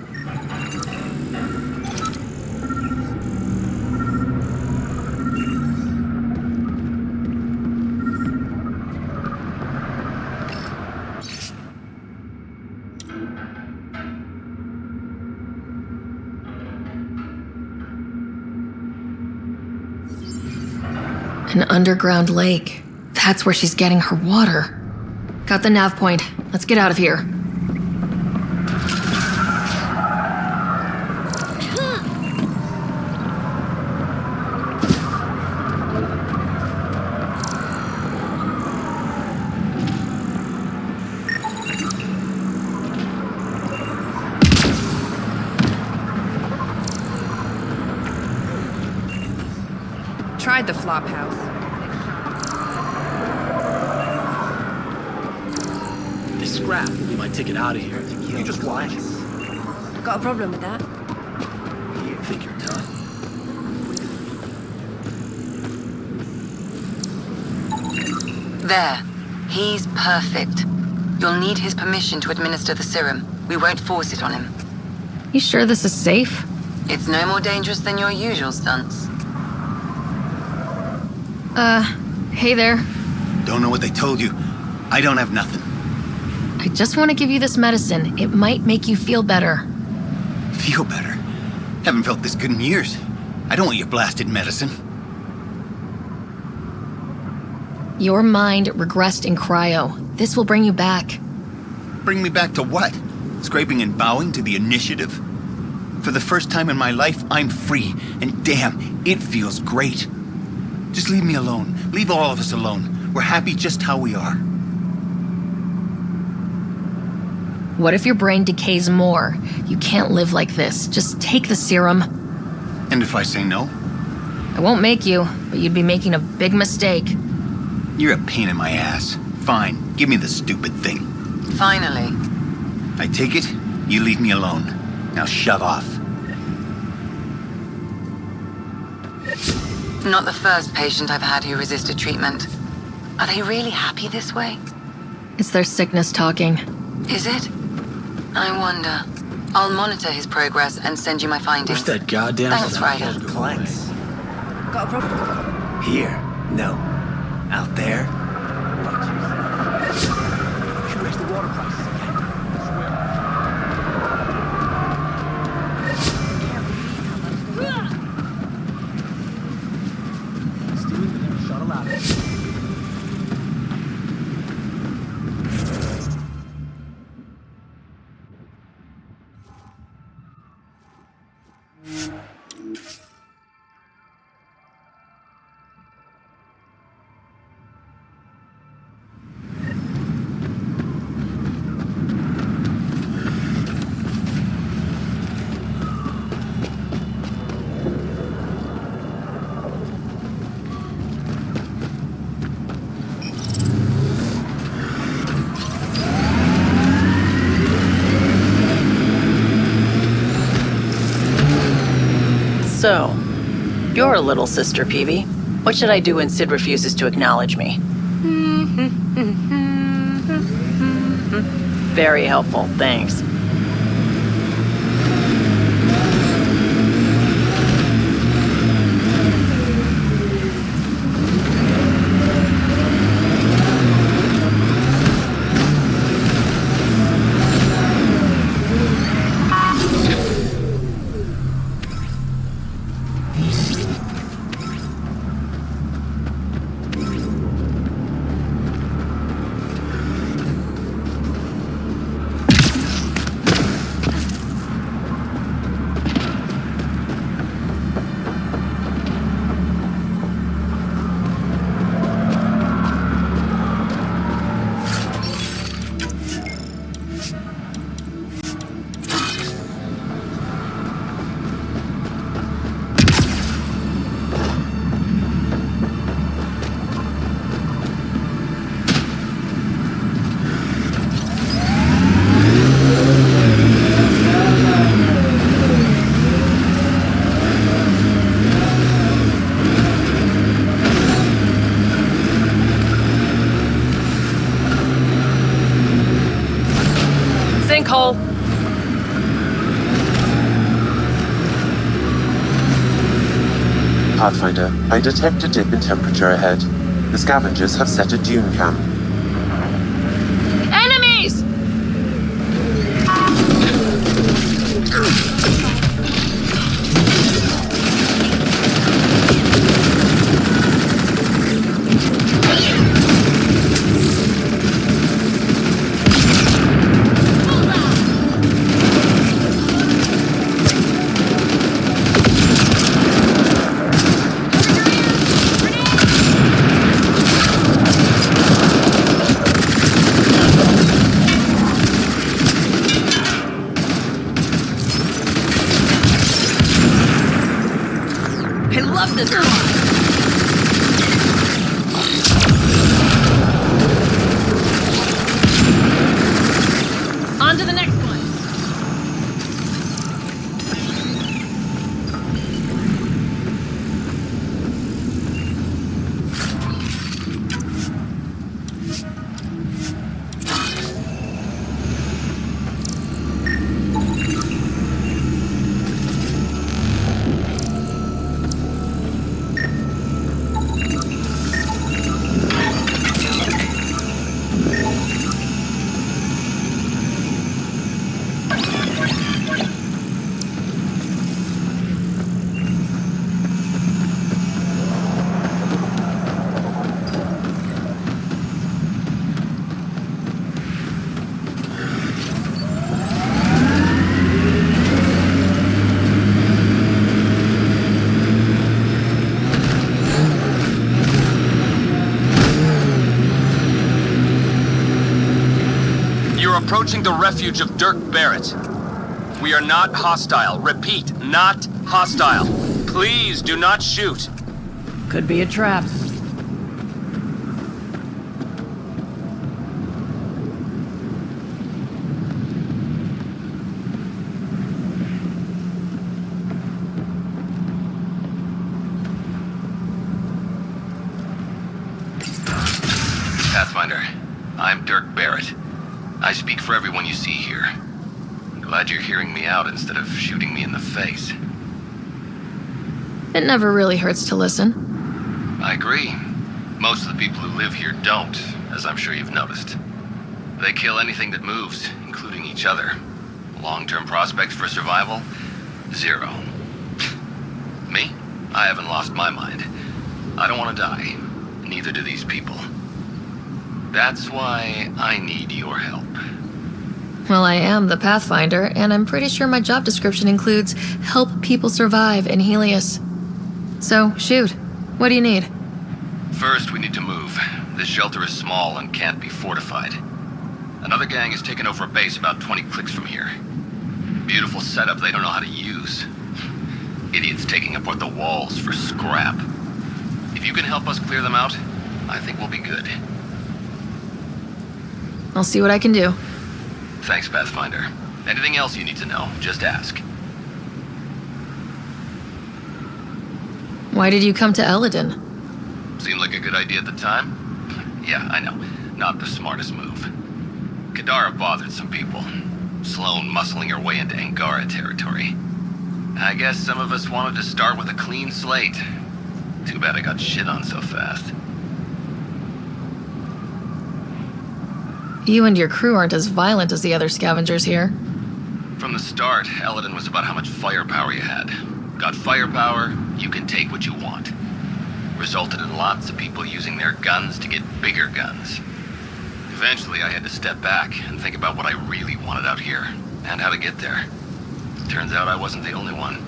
Speaker 11: An underground lake. That's where she's getting her water. Got the nav point. Let's get out of here.
Speaker 18: Tried the flop house.
Speaker 17: They scrap will be my ticket out of here. You just watch.
Speaker 10: Got a problem with that?
Speaker 17: You think you're tough?
Speaker 16: There. He's perfect. You'll need his permission to administer the serum. We won't force it on him.
Speaker 11: You sure this is safe?
Speaker 16: It's no more dangerous than your usual stunts.
Speaker 11: Hey there.
Speaker 22: Don't know what they told you. I don't have nothing.
Speaker 11: I just want to give you this medicine. It might make you feel better.
Speaker 22: Feel better? Haven't felt this good in years. I don't want your blasted medicine.
Speaker 11: Your mind regressed in cryo. This will bring you back.
Speaker 22: Bring me back to what? Scraping and bowing to the initiative? For the first time in my life, I'm free, and damn, it feels great. Just leave me alone. Leave all of us alone. We're happy just how we are.
Speaker 11: What if your brain decays more? You can't live like this. Just take the serum.
Speaker 22: And if I say no?
Speaker 11: I won't make you, but you'd be making a big mistake.
Speaker 22: You're a pain in my ass. Fine, give me the stupid thing.
Speaker 16: Finally.
Speaker 22: I take it, you leave me alone. Now shove off.
Speaker 16: Not the first patient I've had who resisted treatment. Are they really happy this way?
Speaker 11: It's their sickness talking.
Speaker 16: Is it? I wonder. I'll monitor his progress and send you my findings.
Speaker 5: Where's that goddamn...
Speaker 16: Thanks, Ryder.
Speaker 5: Planks. Here. No. Out there.
Speaker 1: Should raise the water prices again. Stealing shot Elaaden.
Speaker 8: So, you're a little sister, Peavy. What should I do when Sid refuses to acknowledge me? Very helpful, thanks. Sinkhole.
Speaker 9: Pathfinder, I detect a dip in temperature ahead. The scavengers have set a dune camp.
Speaker 2: Enemies!
Speaker 14: On to the next one.
Speaker 6: approaching the refuge of Dirk Barrett. We are not hostile. Repeat, not hostile. Please do not shoot.
Speaker 8: Could be a trap.
Speaker 12: Pathfinder, I'm Dirk Barrett. I speak for everyone you see here. Glad you're hearing me out instead of shooting me in the face.
Speaker 11: It never really hurts to listen.
Speaker 12: I agree. Most of the people who live here don't, as I'm sure you've noticed. They kill anything that moves, including each other. Long-term prospects for survival? 0. Me? I haven't lost my mind. I don't want to die. Neither do these people. That's why I need your help.
Speaker 11: Well, I am the Pathfinder, and I'm pretty sure my job description includes help people survive in Helios. So, shoot. What do you need?
Speaker 12: First, we need to move. This shelter is small and can't be fortified. Another gang has taken over a base about 20 clicks from here. Beautiful setup they don't know how to use. Idiots taking apart the walls for scrap. If you can help us clear them out, I think we'll be good.
Speaker 11: I'll see what I can do.
Speaker 12: Thanks, Pathfinder. Anything else you need to know, just ask.
Speaker 11: Why did you come to Elaaden?
Speaker 12: Seemed like a good idea at the time? Yeah, I know. Not the smartest move. Kadara bothered some people. Sloane muscling her way into Angara territory. I guess some of us wanted to start with a clean slate. Too bad I got shit on so fast.
Speaker 11: You and your crew aren't as violent as the other scavengers here.
Speaker 12: From the start, Elaaden was about how much firepower you had. Got firepower, you can take what you want. Resulted in lots of people using their guns to get bigger guns. Eventually, I had to step back and think about what I really wanted out here, and how to get there. Turns out I wasn't the only one.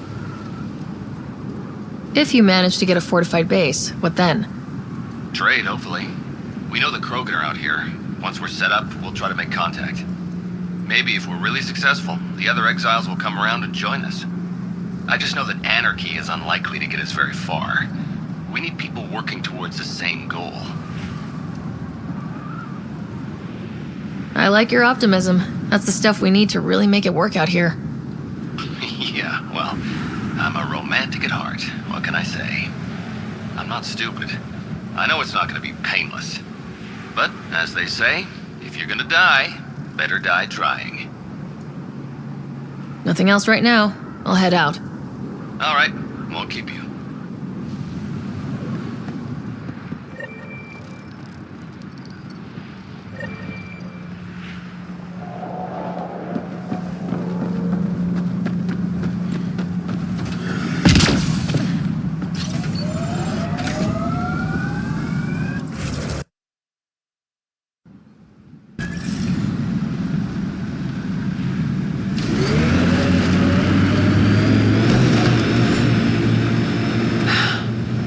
Speaker 11: If you manage to get a fortified base, what then?
Speaker 12: Trade, hopefully. We know the Krogan are out here. Once we're set up, we'll try to make contact. Maybe if we're really successful, the other exiles will come around and join us. I just know that anarchy is unlikely to get us very far. We need people working towards the same goal.
Speaker 11: I like your optimism. That's the stuff we need to really make it work out here.
Speaker 12: Yeah, well, I'm a romantic at heart. What can I say? I'm not stupid. I know it's not going to be painless. But, as they say, if you're gonna die, better die trying.
Speaker 11: Nothing else right now. I'll head out.
Speaker 12: All right, won't keep you.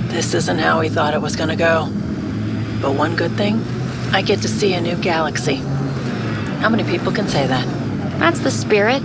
Speaker 8: This isn't how we thought it was gonna go. But one good thing, I get to see a new galaxy. How many people can say that?
Speaker 2: That's the spirit.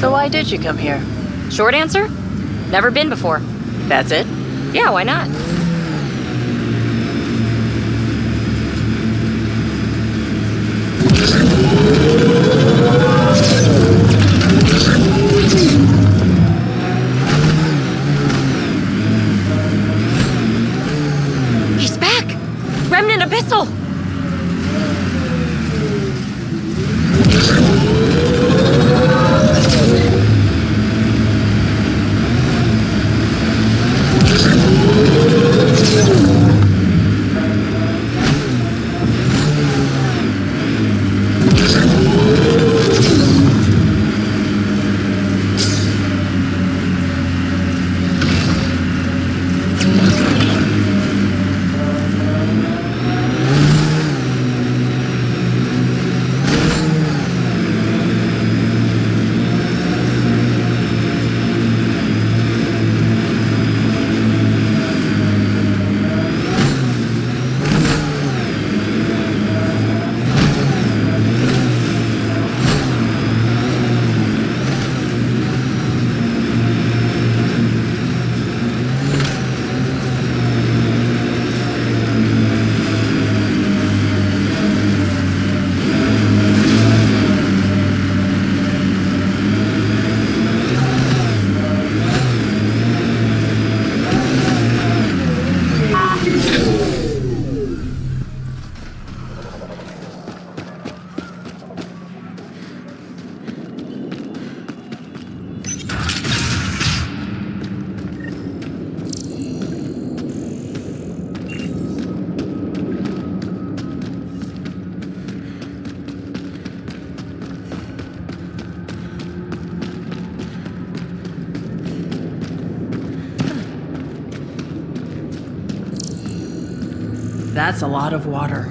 Speaker 8: So why did you come here?
Speaker 2: Short answer? Never been before.
Speaker 8: That's it?
Speaker 2: Yeah, why not? He's back! Remnant Abyssal!
Speaker 7: That's a lot of water.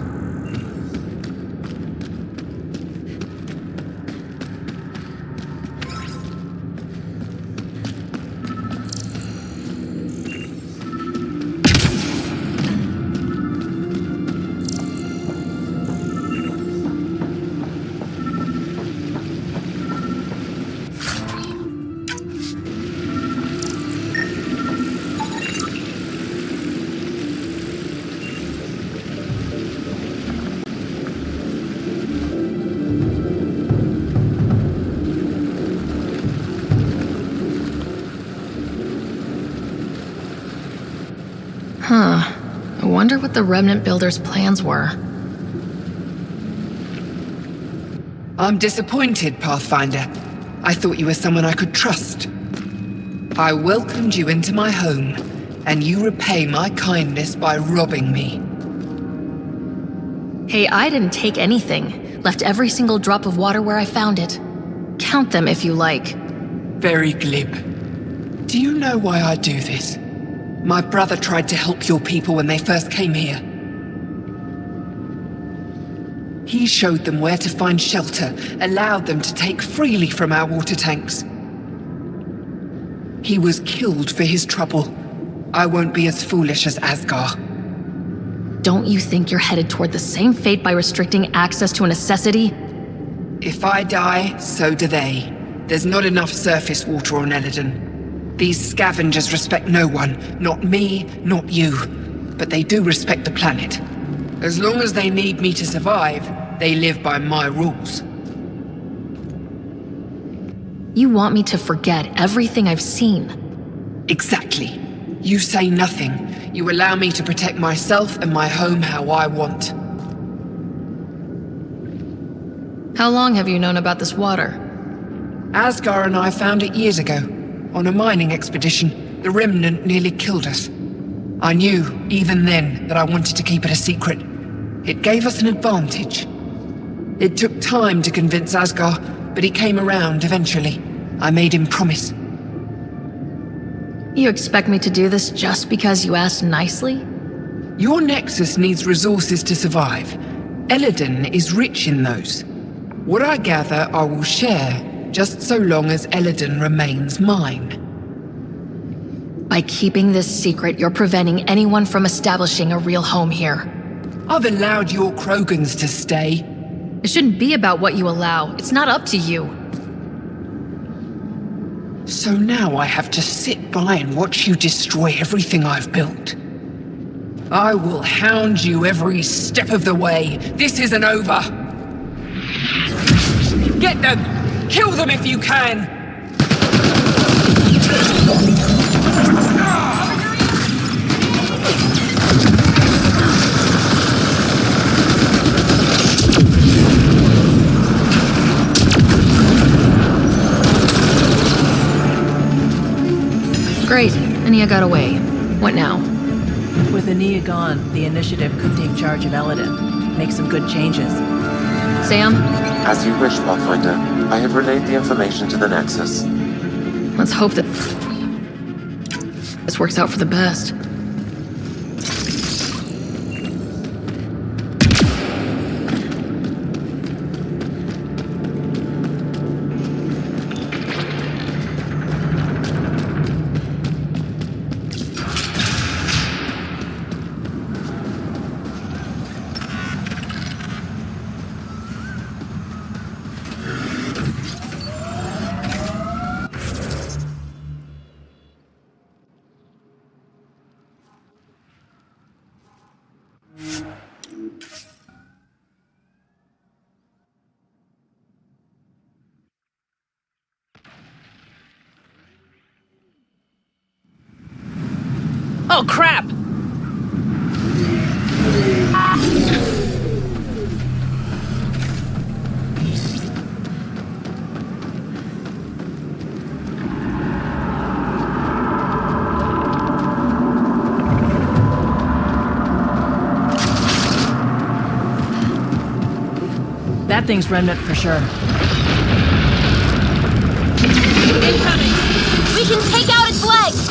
Speaker 11: Huh. I wonder what the Remnant Builders' plans were.
Speaker 13: I'm disappointed, Pathfinder. I thought you were someone I could trust. I welcomed you into my home, and you repay my kindness by robbing me.
Speaker 11: Hey, I didn't take anything. Left every single drop of water where I found it. Count them if you like.
Speaker 13: Very glib. Do you know why I do this? My brother tried to help your people when they first came here. He showed them where to find shelter, allowed them to take freely from our water tanks. He was killed for his trouble. I won't be as foolish as Asgar.
Speaker 11: Don't you think you're headed toward the same fate by restricting access to a necessity?
Speaker 13: If I die, so do they. There's not enough surface water on Elaaden. These scavengers respect no one. Not me, not you. But they do respect the planet. As long as they need me to survive, they live by my rules.
Speaker 11: You want me to forget everything I've seen?
Speaker 13: Exactly. You say nothing. You allow me to protect myself and my home how I want.
Speaker 11: How long have you known about this water?
Speaker 13: Asgar and I found it years ago. On a mining expedition, the remnant nearly killed us. I knew, even then, that I wanted to keep it a secret. It gave us an advantage. It took time to convince Asgar, but he came around eventually. I made him promise.
Speaker 11: You expect me to do this just because you asked nicely?
Speaker 13: Your Nexus needs resources to survive. Elaaden is rich in those. What I gather, I will share, just so long as Elaaden remains mine.
Speaker 11: By keeping this secret, you're preventing anyone from establishing a real home here.
Speaker 13: I've allowed your Krogans to stay.
Speaker 11: It shouldn't be about what you allow. It's not up to you.
Speaker 13: So now I have to sit by and watch you destroy everything I've built. I will hound you every step of the way. This isn't over. Get them! Kill them if you can!
Speaker 11: Great. Ania got away. What now?
Speaker 8: With Ania gone, the initiative could take charge of Elaaden. Make some good changes.
Speaker 11: Sam?
Speaker 9: As you wish, Pathfinder. I have relayed the information to the Nexus.
Speaker 11: Let's hope that this works out for the best.
Speaker 14: Oh, crap!
Speaker 8: That thing's remnant for sure.
Speaker 2: Incoming! We can take out its legs!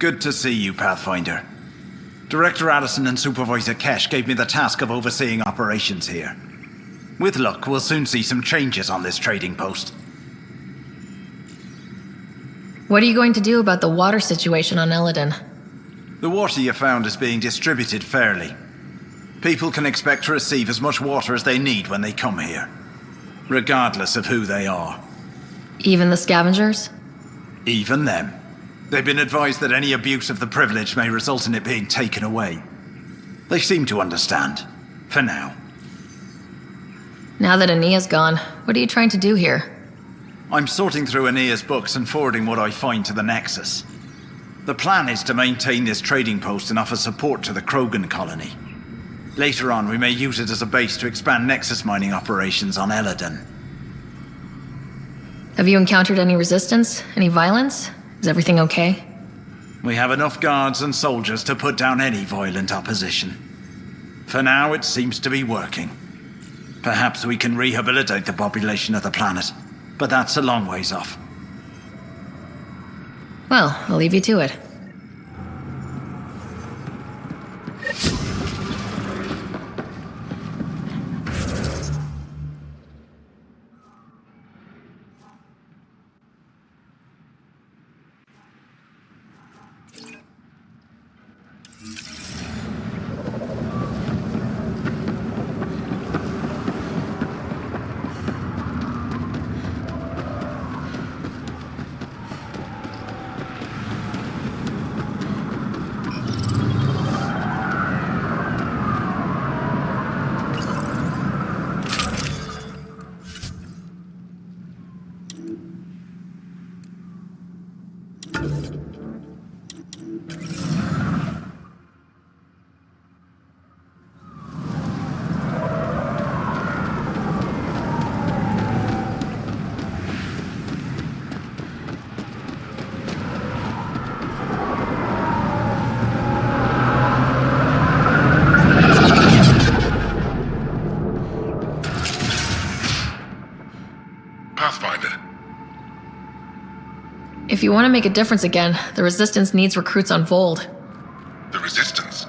Speaker 3: Good to see you, Pathfinder. Director Addison and Supervisor Kesh gave me the task of overseeing operations here. With luck, we'll soon see some changes on this trading post.
Speaker 11: What are you going to do about the water situation on Elaaden?
Speaker 3: The water you found is being distributed fairly. People can expect to receive as much water as they need when they come here, regardless of who they are.
Speaker 11: Even the scavengers?
Speaker 3: Even them. They've been advised that any abuse of the privilege may result in it being taken away. They seem to understand, for now.
Speaker 11: Now that Ania's gone, what are you trying to do here?
Speaker 3: I'm sorting through Ania's books and forwarding what I find to the Nexus. The plan is to maintain this trading post and offer support to the Krogan colony. Later on, we may use it as a base to expand Nexus mining operations on Elaaden.
Speaker 11: Have you encountered any resistance? Any violence? Is everything okay?
Speaker 3: We have enough guards and soldiers to put down any violent opposition. For now, it seems to be working. Perhaps we can rehabilitate the population of the planet, but that's a long ways off.
Speaker 11: Well, I'll leave you to it. If you want to make a difference again, the Resistance needs recruits on Vold.
Speaker 4: The Resistance?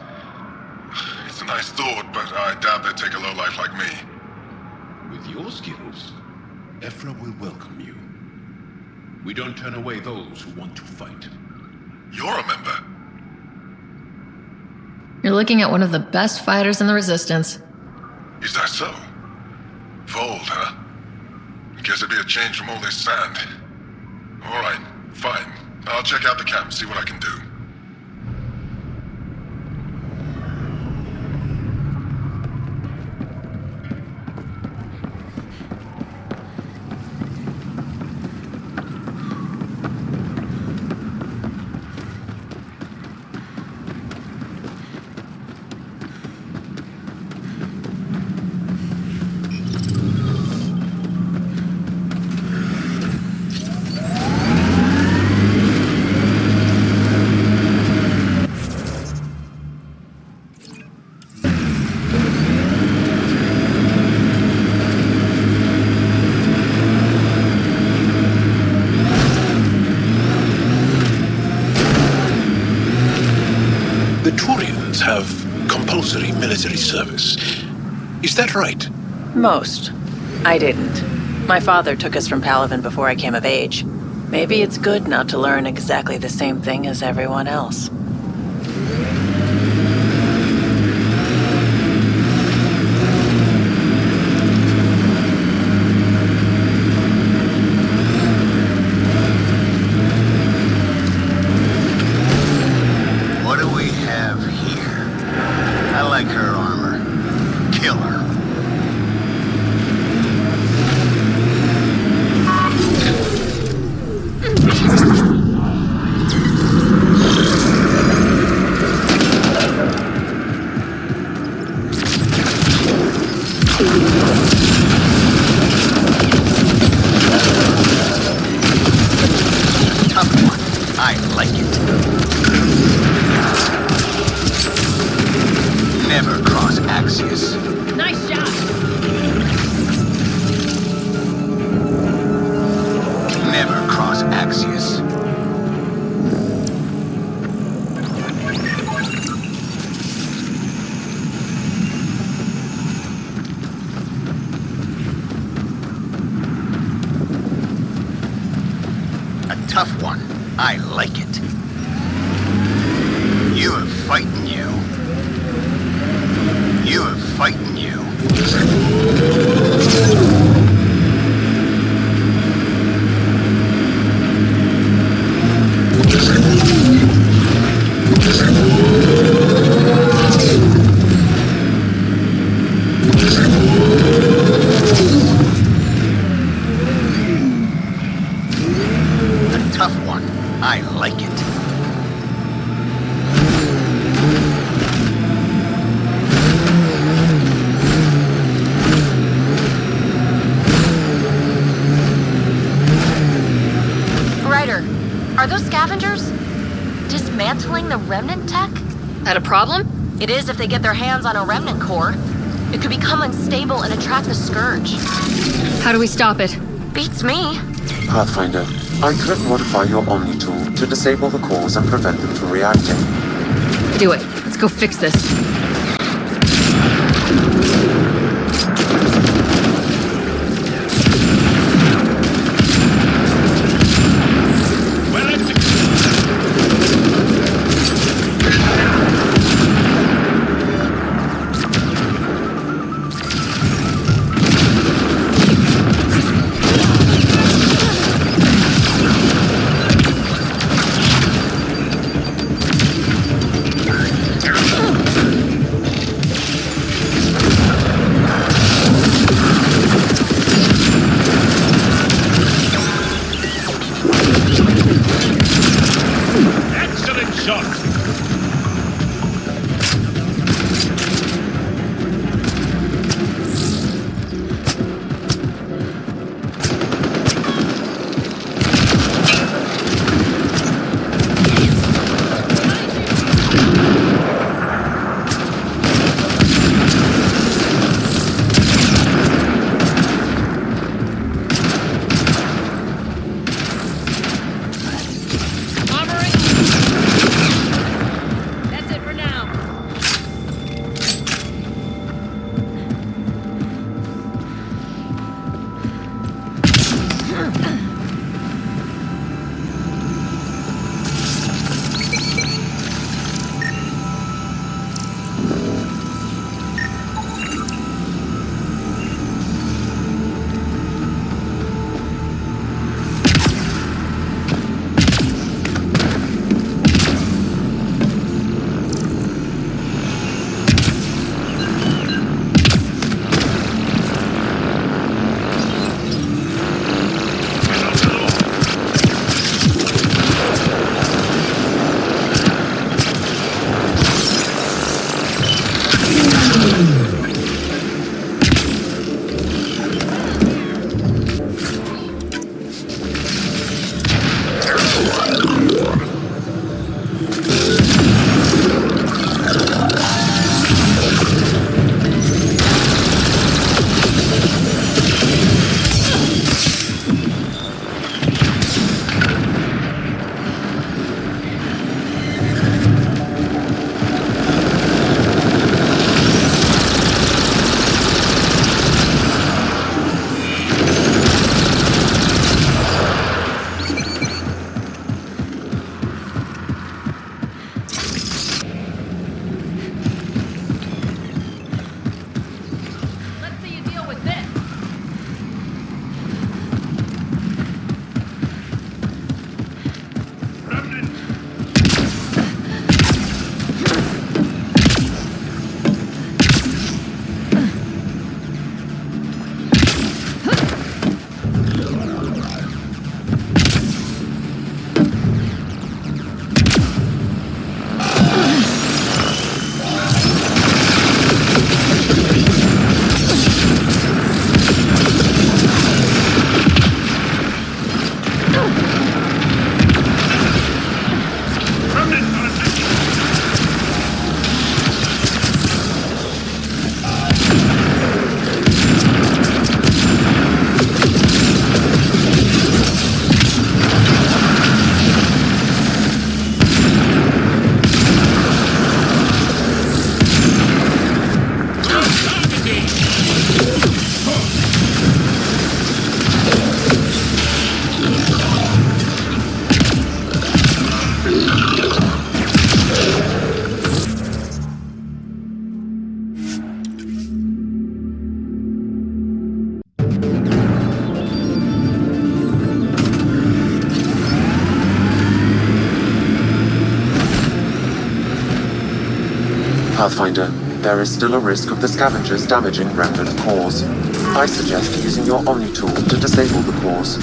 Speaker 4: It's a nice thought, but I doubt they'd take a lowlife like me.
Speaker 15: With your skills, Ephra will welcome you. We don't turn away those who want to fight.
Speaker 4: You're a member.
Speaker 11: You're looking at one of the best fighters in the Resistance.
Speaker 4: Is that so? Vold, huh? Guess it'd be a change from all this sand. All right, fine. I'll check out the camp, see what I can do.
Speaker 15: Military service. Is that right?
Speaker 8: Most. I didn't. My father took us from Palaven before I came of age. Maybe it's good not to learn exactly the same thing as everyone else.
Speaker 22: What do we have here? I like her armor. Kill her. Tough one. I like it. Never cross Axios.
Speaker 10: Nice shot.
Speaker 22: Never cross Axios. tough one. I like it. You have fighting you. You have fighting you. A tough one. I like it.
Speaker 2: Ryder, are those scavengers dismantling the remnant tech?
Speaker 11: That a problem?
Speaker 2: It is if they get their hands on a remnant core. It could become unstable and attract the Scourge.
Speaker 11: How do we stop it?
Speaker 2: Beats me.
Speaker 9: Pathfinder, I could modify your Omni tool to disable the cores and prevent them from reacting.
Speaker 11: Do it. Let's go fix this.
Speaker 9: Pathfinder, there is still a risk of the scavengers damaging remnant cores. I suggest using your Omni tool to disable the cores.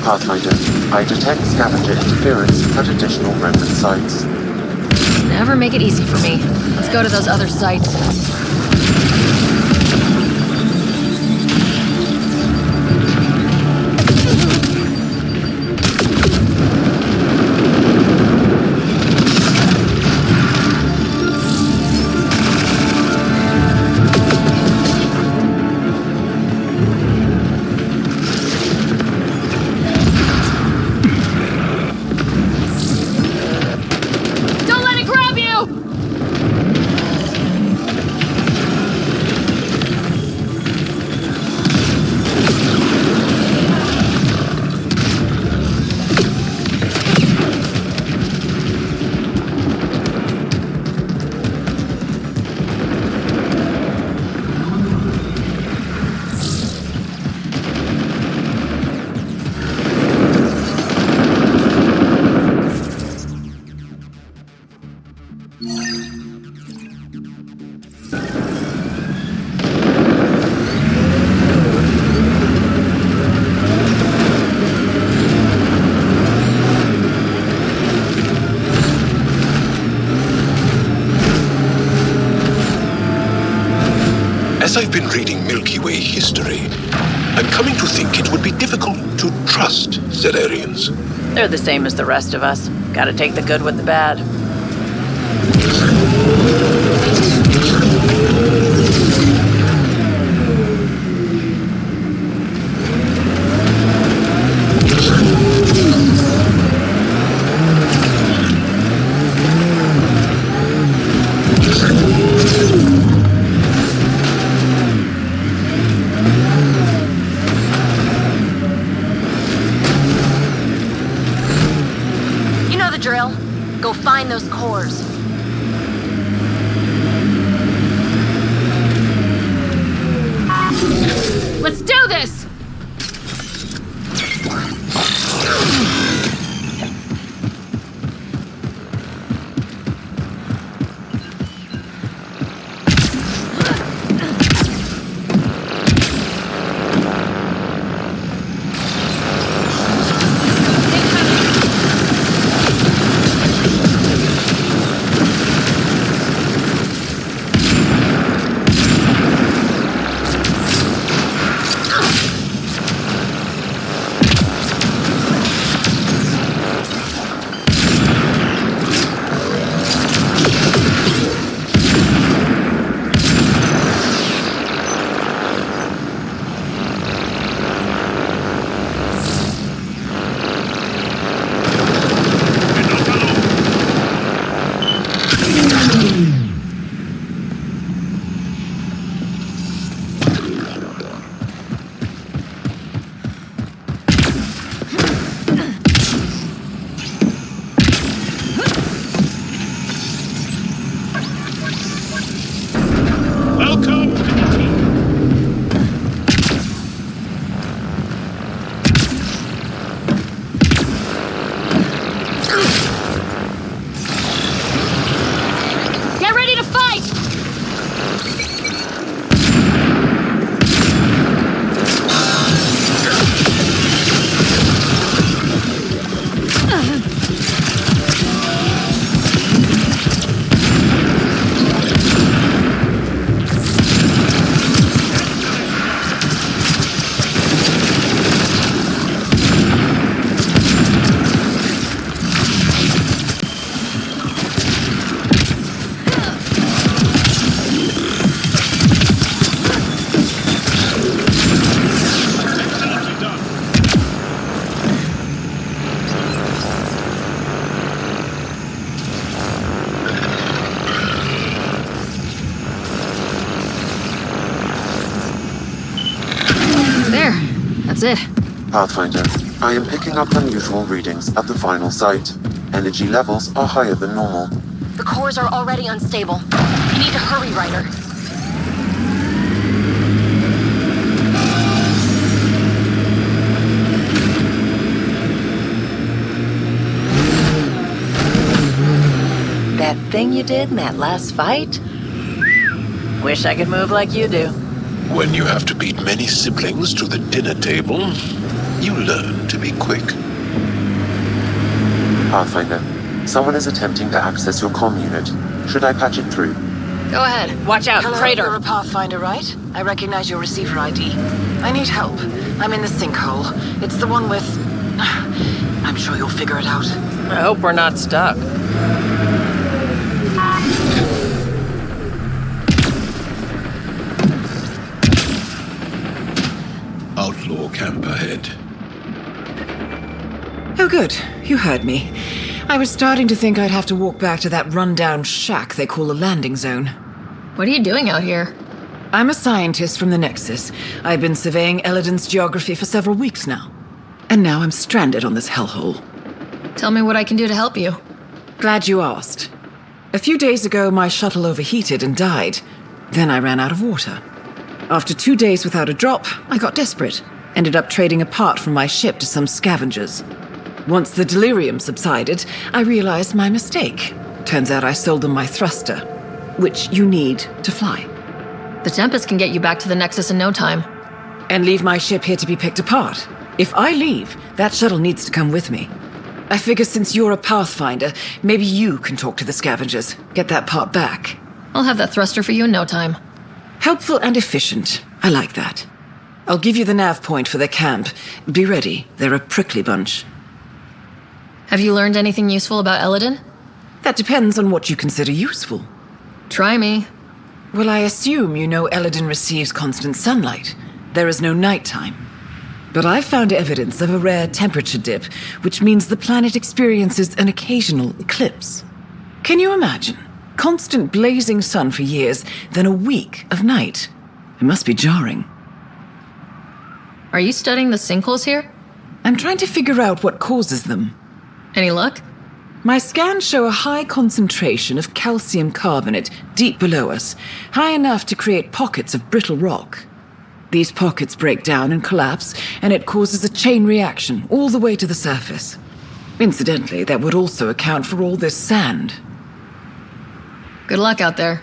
Speaker 9: Pathfinder, I detect scavenger interference at additional remnant sites.
Speaker 11: Never make it easy for me. Let's go to those other sites.
Speaker 15: As I've been reading Milky Way history, I'm coming to think it would be difficult to trust Zerarians.
Speaker 8: They're the same as the rest of us. Gotta take the good with the bad.
Speaker 2: Drill. Go find those cores.
Speaker 11: Let's do this! That's it.
Speaker 9: Pathfinder, I am picking up unusual readings at the final site. Energy levels are higher than normal.
Speaker 2: The cores are already unstable. You need to hurry, Ryder.
Speaker 8: That thing you did in that last fight? Wish I could move like you do.
Speaker 15: When you have to beat many siblings to the dinner table, you learn to be quick.
Speaker 9: Pathfinder, someone is attempting to access your comm unit. Should I patch it through?
Speaker 11: Go ahead. Watch out,
Speaker 8: Hello,
Speaker 11: Crater.
Speaker 8: you're a Pathfinder, right? I recognize your receiver ID. I need help. I'm in the sinkhole. It's the one with... I'm sure you'll figure it out. I hope we're not stuck.
Speaker 15: Outlaw camp ahead.
Speaker 7: Oh, good. You heard me. I was starting to think I'd have to walk back to that rundown shack they call a landing zone.
Speaker 11: What are you doing out here?
Speaker 7: I'm a scientist from the Nexus. I've been surveying Elaaden's geography for several weeks now. And now I'm stranded on this hellhole.
Speaker 11: Tell me what I can do to help you.
Speaker 7: Glad you asked. A few days ago, my shuttle overheated and died. Then I ran out of water. After 2 days without a drop, I got desperate. Ended up trading a part from my ship to some scavengers. Once the delirium subsided, I realized my mistake. Turns out I sold them my thruster, which you need to fly.
Speaker 11: The Tempest can get you back to the Nexus in no time.
Speaker 7: And leave my ship here to be picked apart. If I leave, that shuttle needs to come with me. I figure since you're a Pathfinder, maybe you can talk to the scavengers, get that part back.
Speaker 11: I'll have that thruster for you in no time.
Speaker 7: Helpful and efficient. I like that. I'll give you the nav point for their camp. Be ready. They're a prickly bunch.
Speaker 11: Have you learned anything useful about Elaaden?
Speaker 7: That depends on what you consider useful.
Speaker 11: Try me.
Speaker 7: Well, I assume you know Elaaden receives constant sunlight. There is no nighttime. But I've found evidence of a rare temperature dip, which means the planet experiences an occasional eclipse. Can you imagine? Constant blazing sun for years, then a week of night. It must be jarring.
Speaker 11: Are you studying the sinkholes here?
Speaker 7: I'm trying to figure out what causes them.
Speaker 11: Any luck?
Speaker 7: My scans show a high concentration of calcium carbonate deep below us, high enough to create pockets of brittle rock. These pockets break down and collapse, and it causes a chain reaction all the way to the surface. Incidentally, that would also account for all this sand.
Speaker 11: Good luck out there.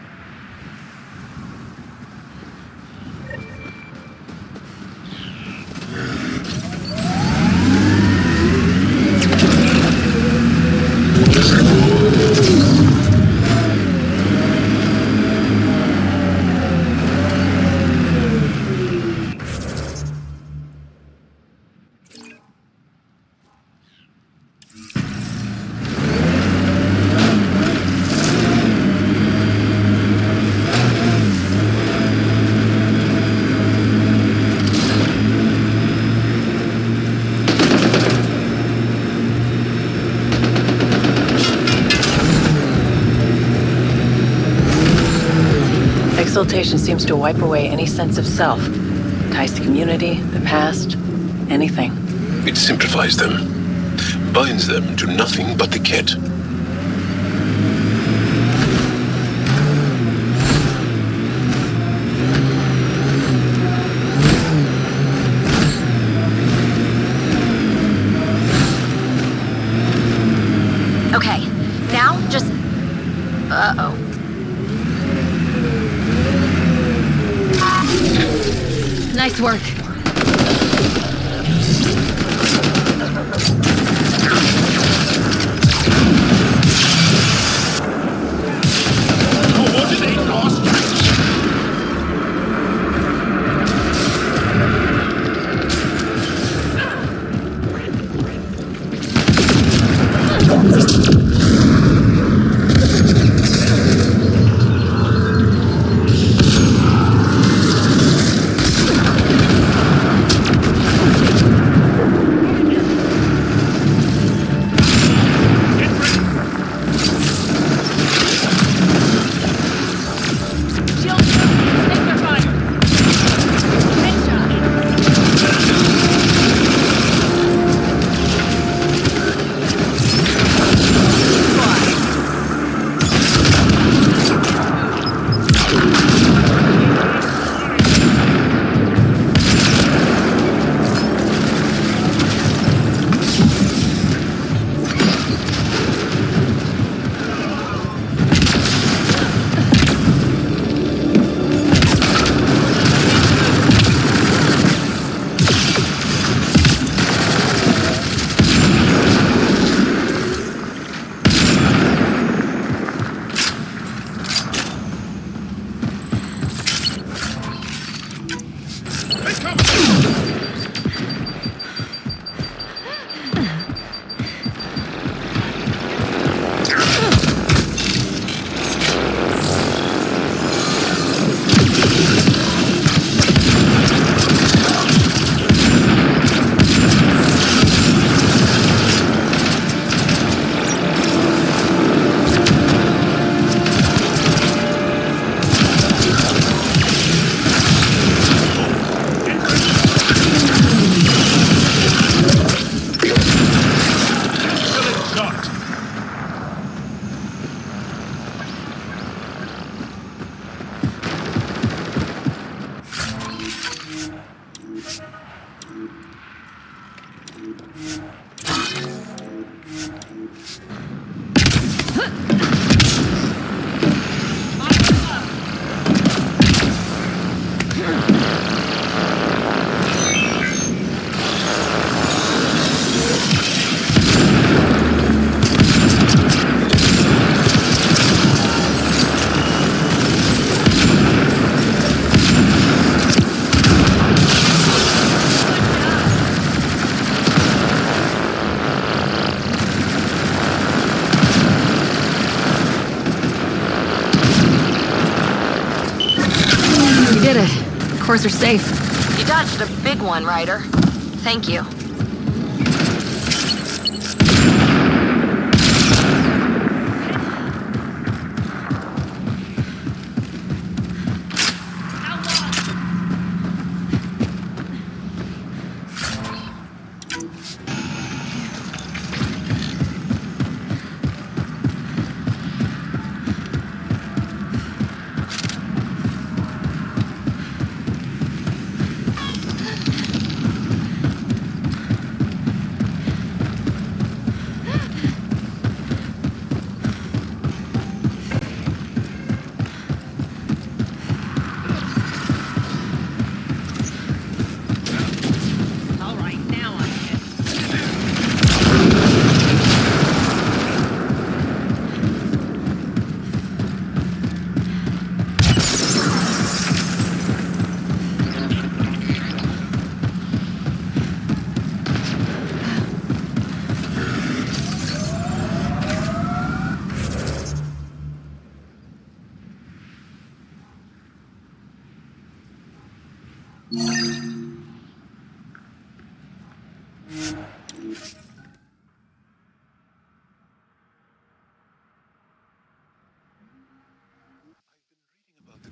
Speaker 8: Exaltation seems to wipe away any sense of self. Ties to community, the past, anything.
Speaker 15: It simplifies them, binds them to nothing but the kit.
Speaker 2: Okay, now just... Uh-oh.
Speaker 11: Nice work. Cores are safe.
Speaker 2: You dodged a big one, Ryder. Thank you.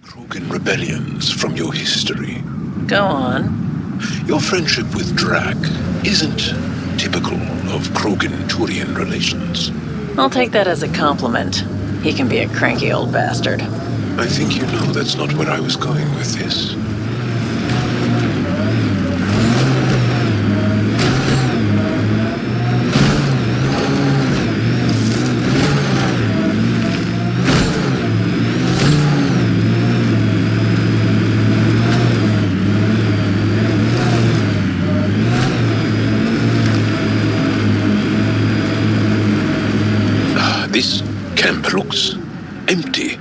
Speaker 15: Krogan rebellions from your history.
Speaker 8: Go on.
Speaker 15: Your friendship with Drac isn't typical of Krogan-Turian relations.
Speaker 8: I'll take that as a compliment. He can be a cranky old bastard.
Speaker 15: I think you know that's not where I was going with this. This camp looks empty.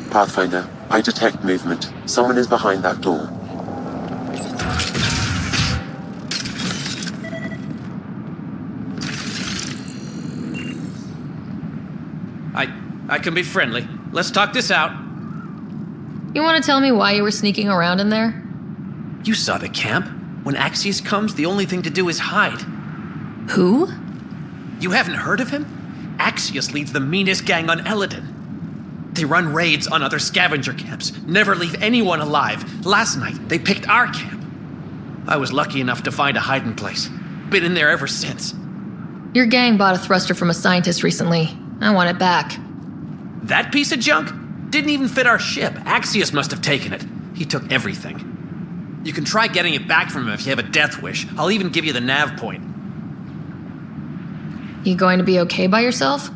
Speaker 9: Pathfinder, I detect movement. Someone is behind that door.
Speaker 6: I can be friendly. Let's talk this out.
Speaker 11: You want to tell me why you were sneaking around in there?
Speaker 6: You saw the camp. When Axius comes, the only thing to do is hide.
Speaker 11: Who?
Speaker 6: You haven't heard of him? Axius leads the meanest gang on Elaaden. They run raids on other scavenger camps, never leave anyone alive. Last night, they picked our camp. I was lucky enough to find a hiding place. Been in there ever since.
Speaker 11: Your gang bought a thruster from a scientist recently. I want it back.
Speaker 6: That piece of junk? Didn't even fit our ship. Axius must have taken it. He took everything. You can try getting it back from him if you have a death wish. I'll even give you the nav point.
Speaker 11: You going to be okay by yourself?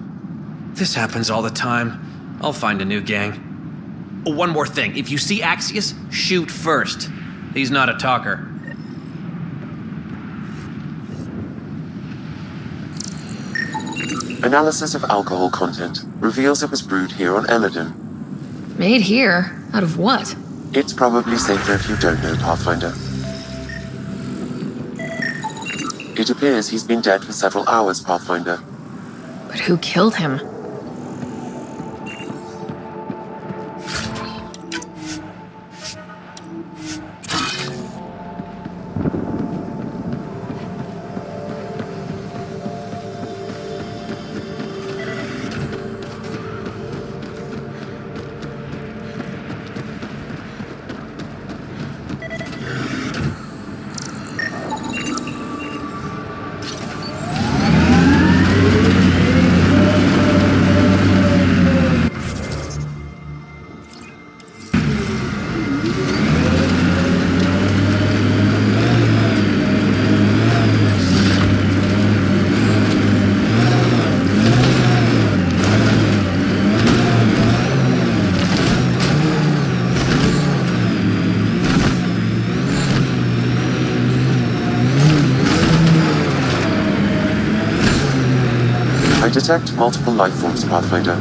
Speaker 6: This happens all the time. I'll find a new gang. Oh, one more thing. If you see Axius, shoot first. He's not a talker.
Speaker 9: Analysis of alcohol content reveals it was brewed here on Elaaden.
Speaker 11: Made here? Out of what?
Speaker 9: It's probably safer if you don't know, Pathfinder. It appears he's been dead for several hours, Pathfinder.
Speaker 11: But who killed him?
Speaker 9: Detect multiple life forms, Pathfinder.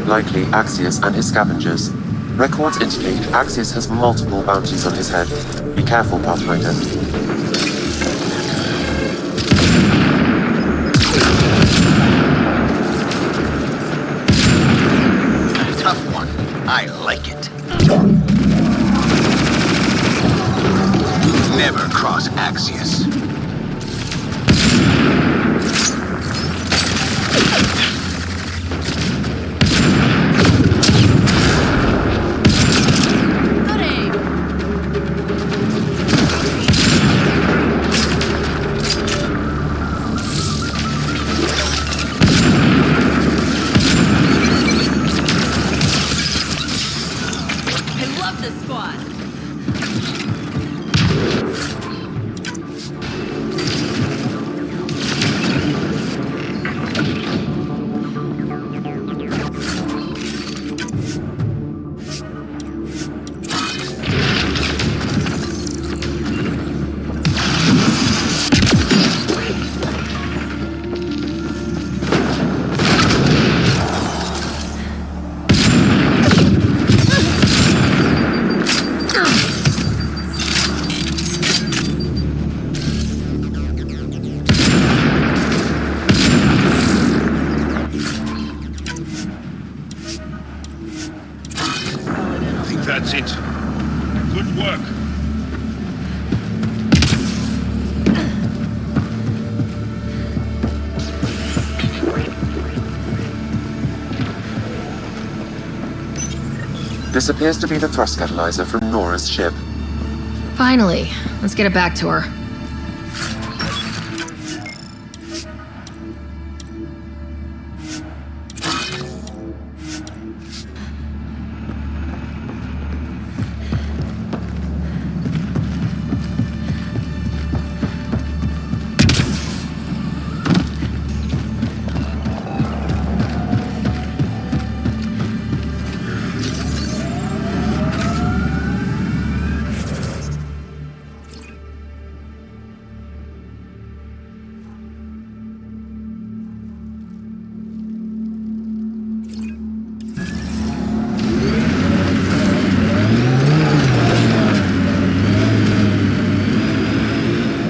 Speaker 9: Likely Axius and his scavengers. Records indicate Axius has multiple bounties on his head. Be careful, Pathfinder.
Speaker 22: Tough one. I like it. Never cross Axius.
Speaker 15: That's it. Good work.
Speaker 9: This appears to be the thrust catalyzer from Nora's ship.
Speaker 11: Finally. Let's get it back to her.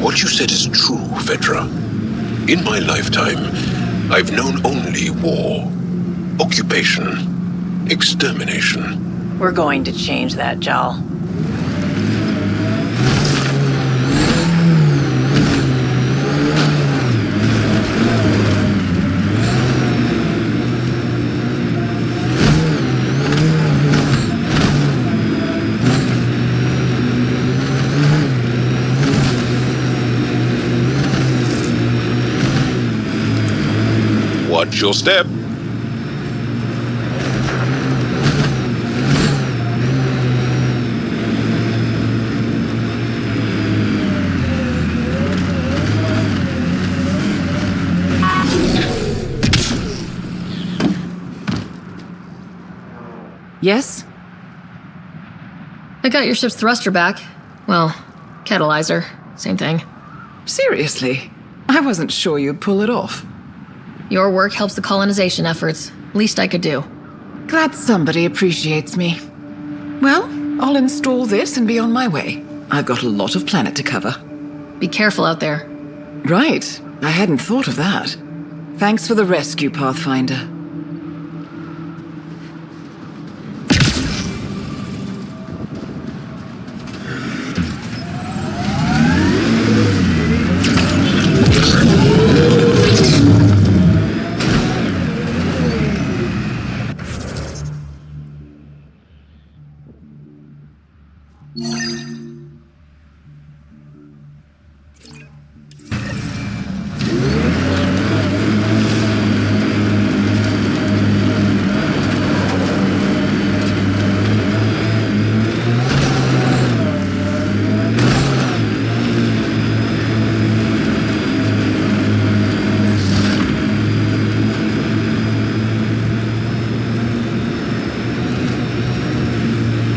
Speaker 15: What you said is true, Vedra. In my lifetime, I've known only war, occupation, extermination.
Speaker 8: We're going to change that, Jal.
Speaker 15: Watch your step.
Speaker 7: Yes?
Speaker 11: I got your ship's thruster back. Well, catalyzer. Same thing.
Speaker 7: Seriously? I wasn't sure you'd pull it off.
Speaker 11: Your work helps the colonization efforts. Least I could do.
Speaker 7: Glad somebody appreciates me. Well, I'll install this and be on my way. I've got a lot of planet to cover.
Speaker 11: Be careful out there.
Speaker 7: Right. I hadn't thought of that. Thanks for the rescue, Pathfinder.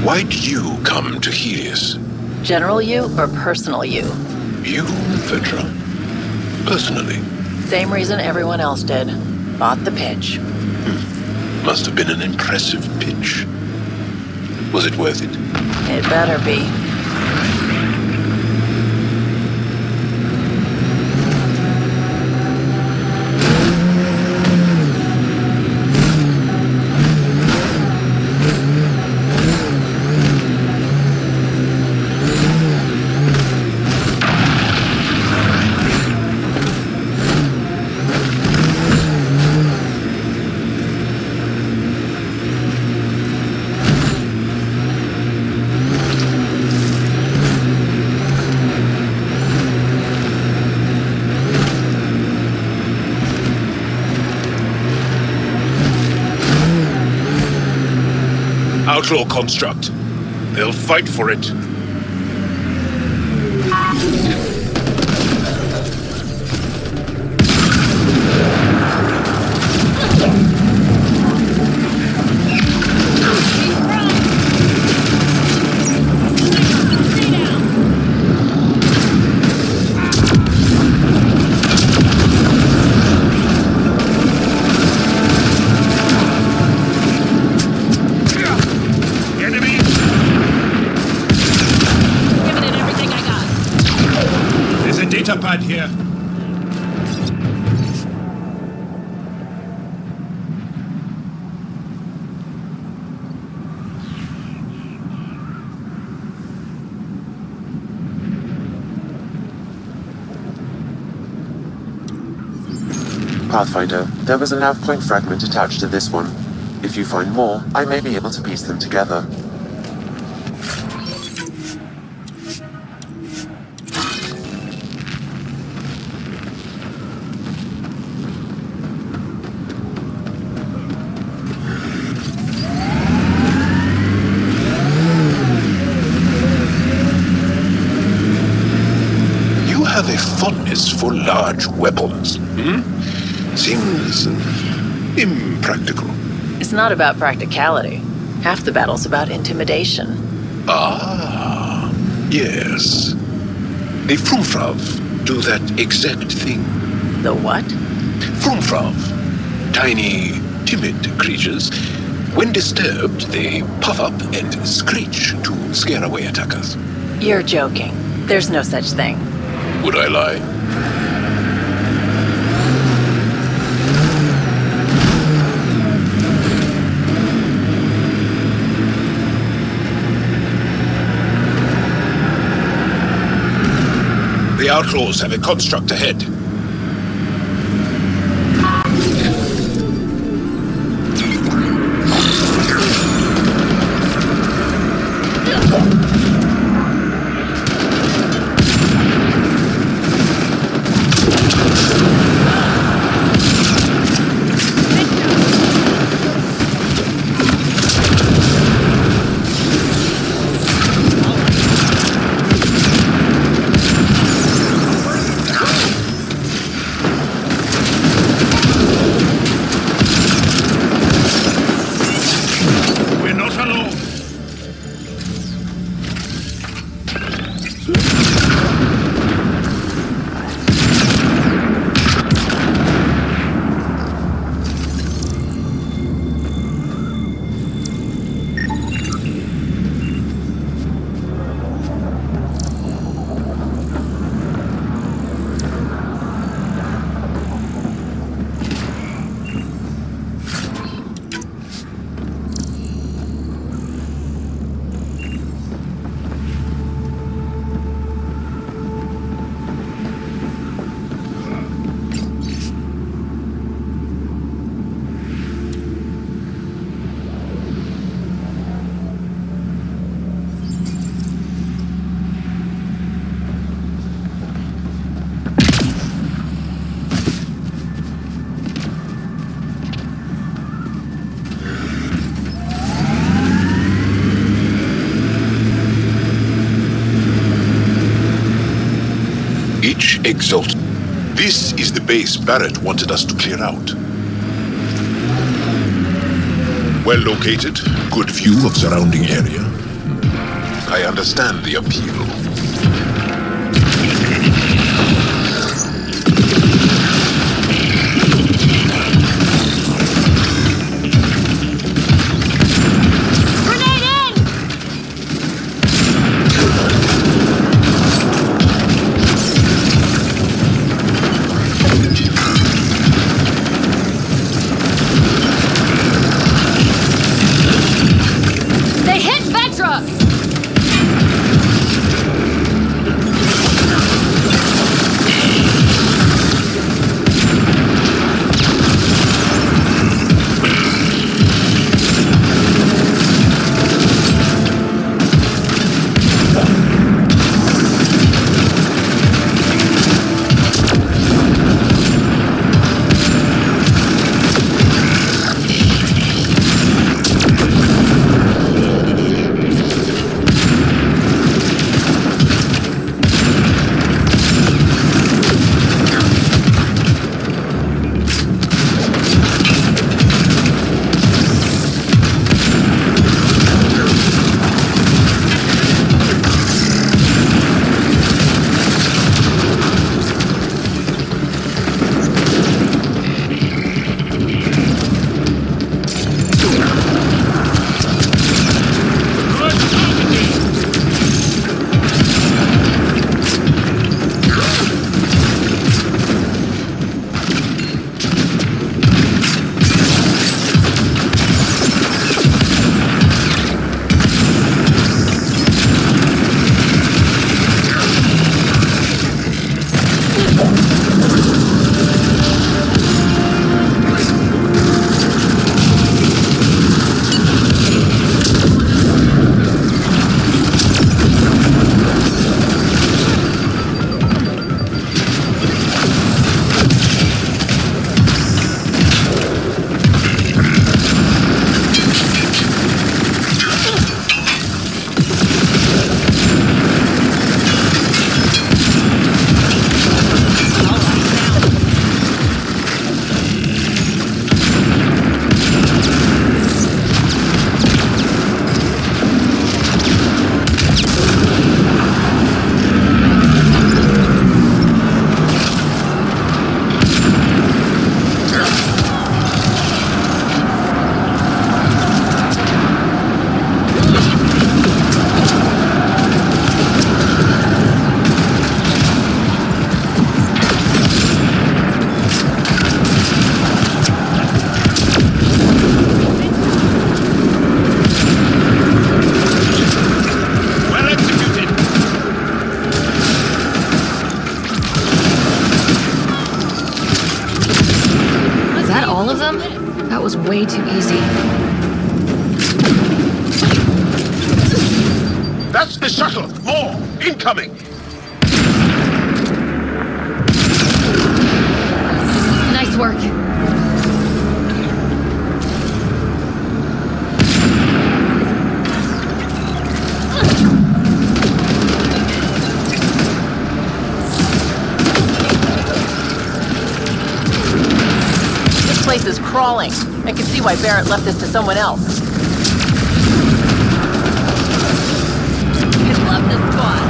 Speaker 15: Why did you come to Helios?
Speaker 8: General you or personal you?
Speaker 15: You, Vetra? Personally?
Speaker 8: Same reason everyone else did. Bought the pitch.
Speaker 15: Must have been an impressive pitch. Was it worth it?
Speaker 8: It better be.
Speaker 15: Outlaw construct. They'll fight for it. Pad here.
Speaker 9: Pathfinder, there was a nav point fragment attached to this one. If you find more, I may be able to piece them together.
Speaker 15: Have a fondness for large weapons. Seems impractical.
Speaker 8: It's not about practicality. Half the battle's about intimidation.
Speaker 15: Ah, yes. The Frumfrav do that exact thing.
Speaker 8: The what?
Speaker 15: Frumfrav. Tiny, timid creatures. When disturbed, they puff up and screech to scare away attackers.
Speaker 8: You're joking. There's no such thing.
Speaker 15: Would I lie? The Outlaws have a construct ahead. Screech Exalt. This is the base Barrett wanted us to clear out. Well located, good view of surrounding area. I understand the appeal.
Speaker 11: That was way too easy.
Speaker 15: That's the shuttle! More! Incoming!
Speaker 11: Nice work.
Speaker 8: This place is crawling. I can see why Barrett left this to someone else. I love this squad.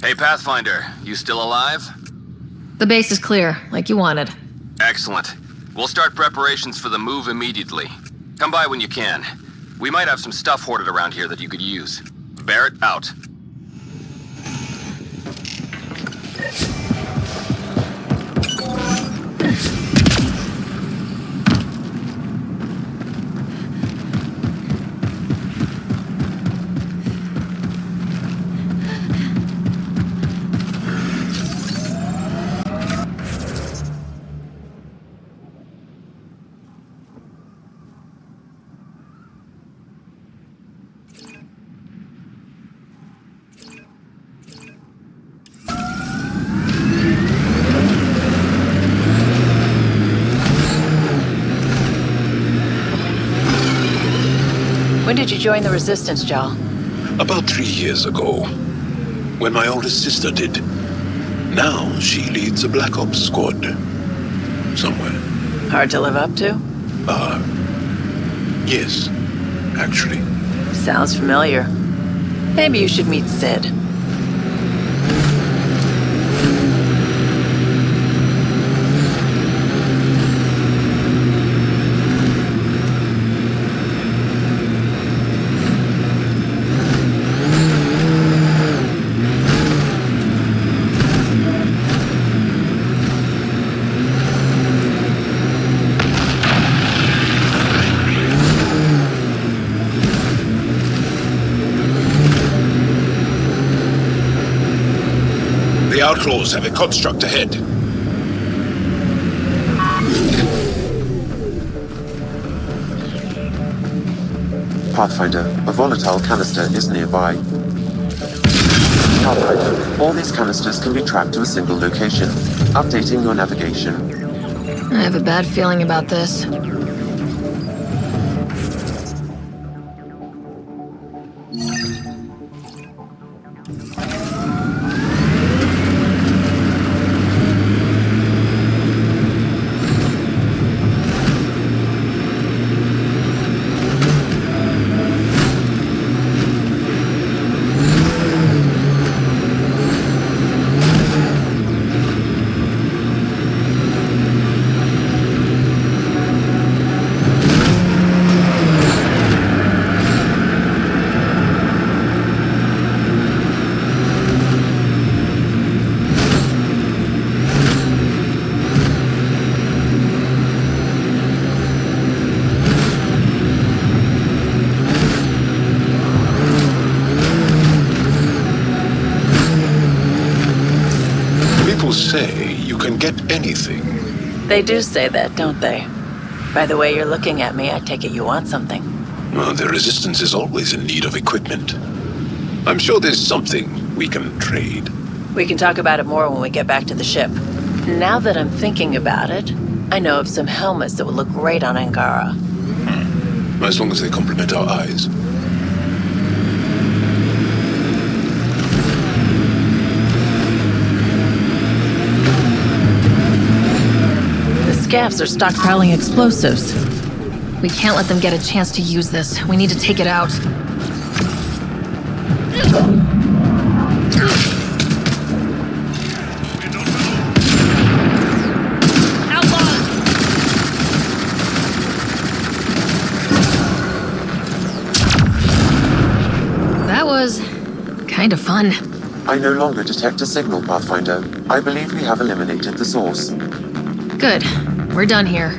Speaker 12: Hey, Pathfinder, you still alive?
Speaker 11: The base is clear, like you wanted.
Speaker 12: Excellent. We'll start preparations for the move immediately. Come by when you can. We might have some stuff hoarded around here that you could use. Barrett, out.
Speaker 8: When did you join the Resistance, Jal?
Speaker 15: About 3 years ago, when my oldest sister did. Now she leads a Black Ops squad. Somewhere.
Speaker 8: Hard to live up to?
Speaker 15: Yes, actually.
Speaker 8: Sounds familiar. Maybe you should meet Sid.
Speaker 15: The Outlaws have a construct ahead.
Speaker 9: Pathfinder, a volatile canister is nearby. Pathfinder, all these canisters can be tracked to a single location. Updating your navigation.
Speaker 11: I have a bad feeling about this.
Speaker 15: People say you can get anything.
Speaker 8: They do say that, don't they? By the way you're looking at me, I take it you want something.
Speaker 15: Well, the Resistance is always in need of equipment. I'm sure there's something we can trade.
Speaker 8: We can talk about it more when we get back to the ship. Now that I'm thinking about it, I know of some helmets that would look great on Angara.
Speaker 15: As long as they complement our eyes.
Speaker 8: The scavs are stockpiling explosives.
Speaker 11: We can't let them get a chance to use this. We need to take it out. That was kind of fun.
Speaker 9: I no longer detect a signal, Pathfinder. I believe we have eliminated the source.
Speaker 11: Good. We're done here.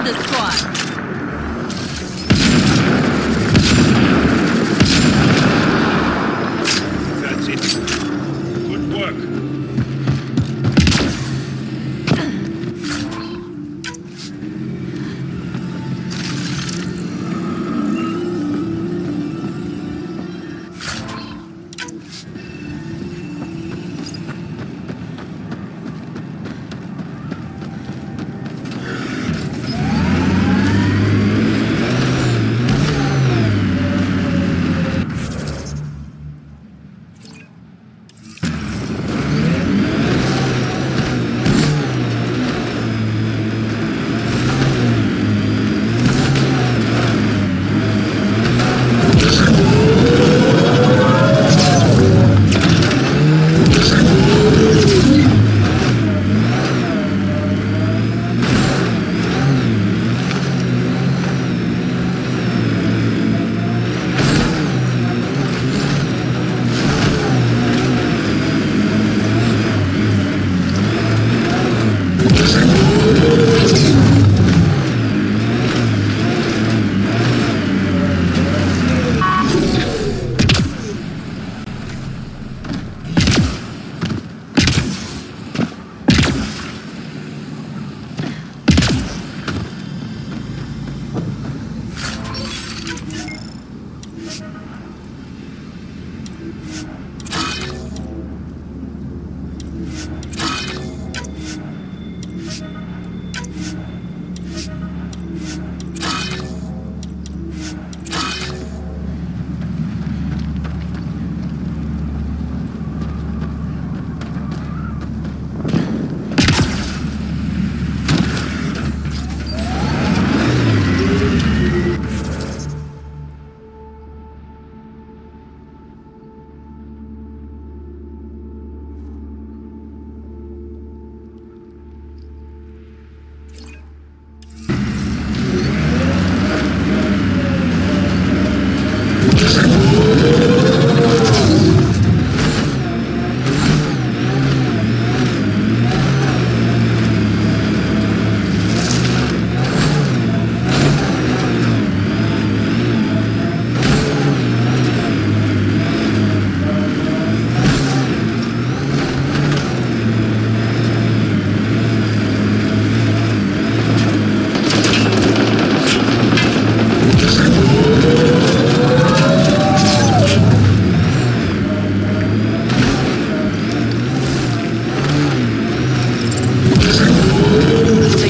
Speaker 18: Thunder Squad!
Speaker 15: That's it. Good work.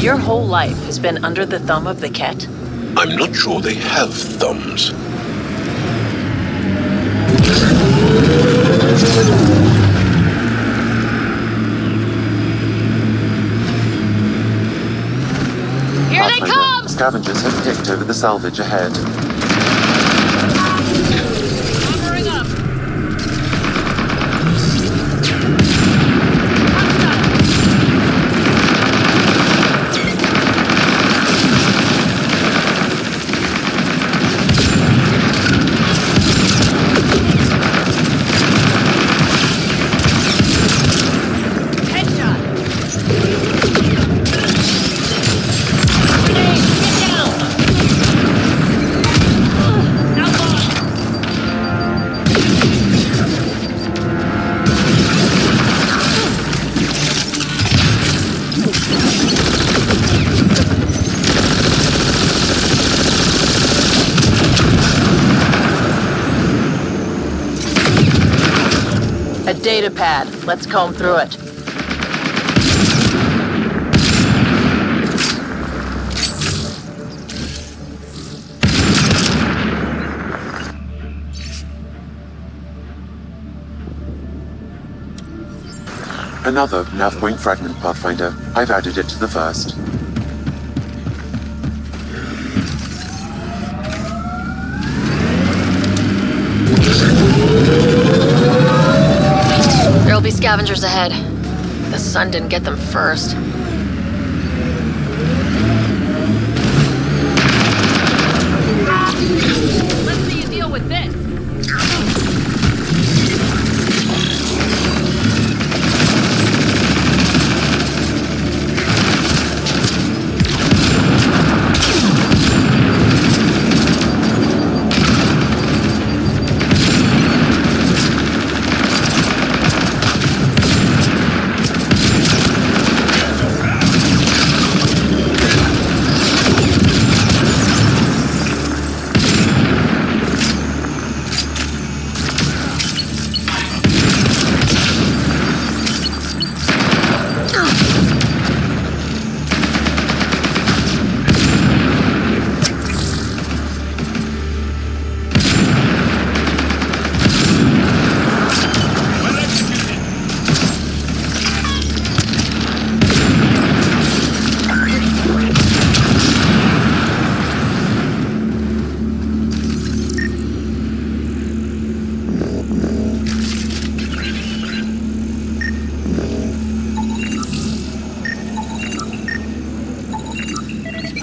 Speaker 8: Your whole life has been under the thumb of the Ket?
Speaker 15: I'm not sure they have thumbs.
Speaker 2: Here they come!
Speaker 9: Scavengers have picked over the salvage ahead.
Speaker 2: Covering up!
Speaker 8: A data pad. Let's comb through it.
Speaker 9: Another nav point fragment, Pathfinder. I've added it to the first.
Speaker 11: There'll be scavengers ahead. The sun didn't get them first.
Speaker 18: Let's see you deal with this.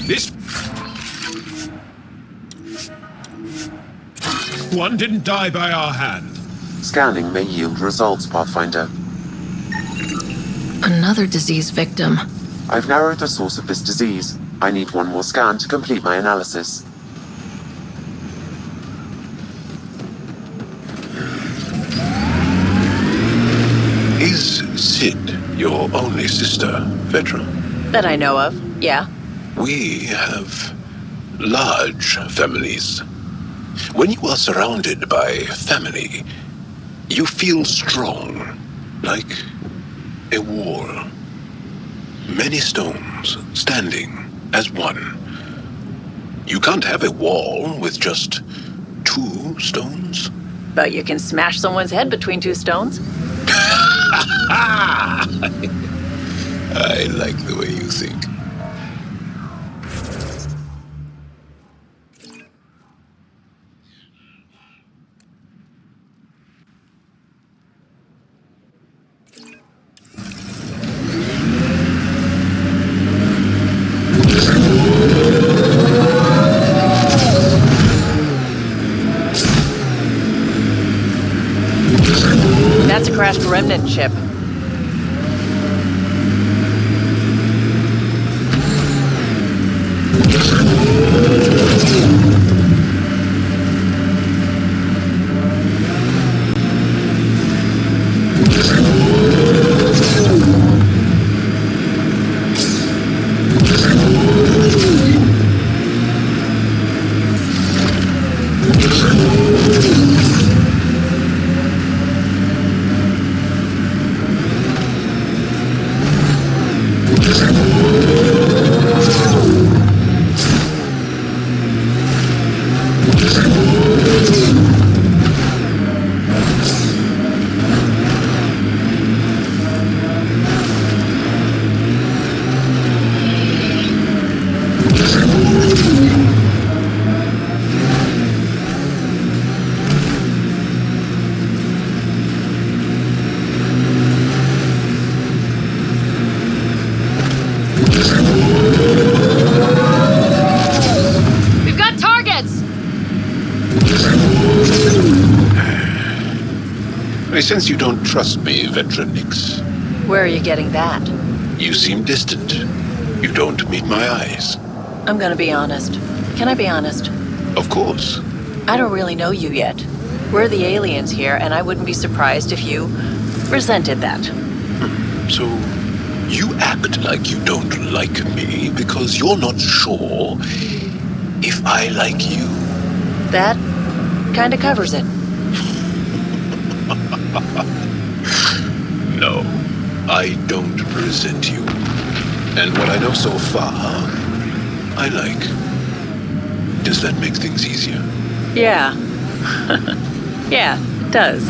Speaker 15: This one didn't die by our hand.
Speaker 9: Scanning may yield results, Pathfinder.
Speaker 11: Another disease victim.
Speaker 9: I've narrowed the source of this disease. I need one more scan to complete my analysis.
Speaker 15: Is Sid your only sister, Vetra?
Speaker 8: That I know of, yeah.
Speaker 15: We have large families. When you are surrounded by family, you feel strong, like a wall. Many stones standing as one. You can't have a wall with just 2 stones.
Speaker 8: But you can smash someone's head between 2 stones.
Speaker 15: I like the way you think.
Speaker 8: That's a crashed remnant ship. I sense you don't trust me, Vetra Nix. Where are you getting that?
Speaker 15: You seem distant. You don't meet my eyes.
Speaker 8: I'm gonna be honest. Can I be honest?
Speaker 15: Of course.
Speaker 8: I don't really know you yet. We're the aliens here, and I wouldn't be surprised if you resented that.
Speaker 15: So, you act like you don't like me because you're not sure if I like you.
Speaker 8: That kinda covers it.
Speaker 15: No, I don't resent you. And what I know so far, I like. Does that make things easier?
Speaker 8: Yeah. Yeah, it does.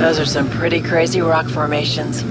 Speaker 8: Those are some pretty crazy rock formations.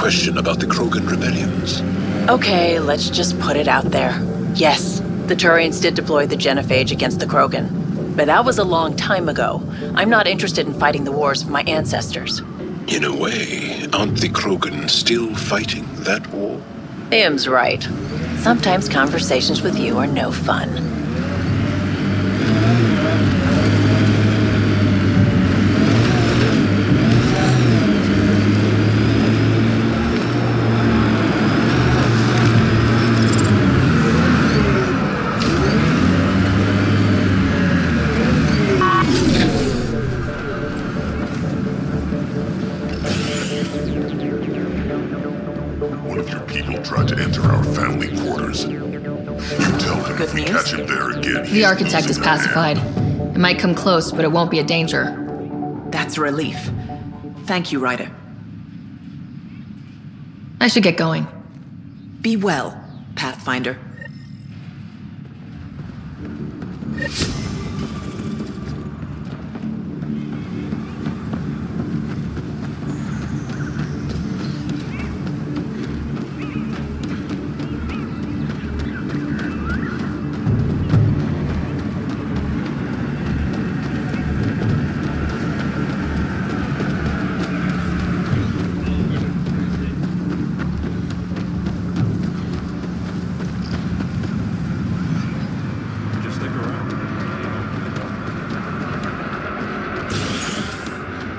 Speaker 15: question about the Krogan rebellions.
Speaker 8: Okay, let's just put it out there. Yes, the Turians did deploy the genophage against the Krogan. But that was a long time ago. I'm not interested in fighting the wars of my ancestors.
Speaker 15: In a way, aren't the Krogan still fighting that war?
Speaker 8: Im's right. Sometimes conversations with you are no fun.
Speaker 4: One of your people tried to enter our family quarters. You tell him if we catch him there again.
Speaker 11: The architect is pacified. It might come close, but it won't be a danger.
Speaker 7: That's a relief. Thank you, Ryder.
Speaker 11: I should get going.
Speaker 7: Be well, Pathfinder.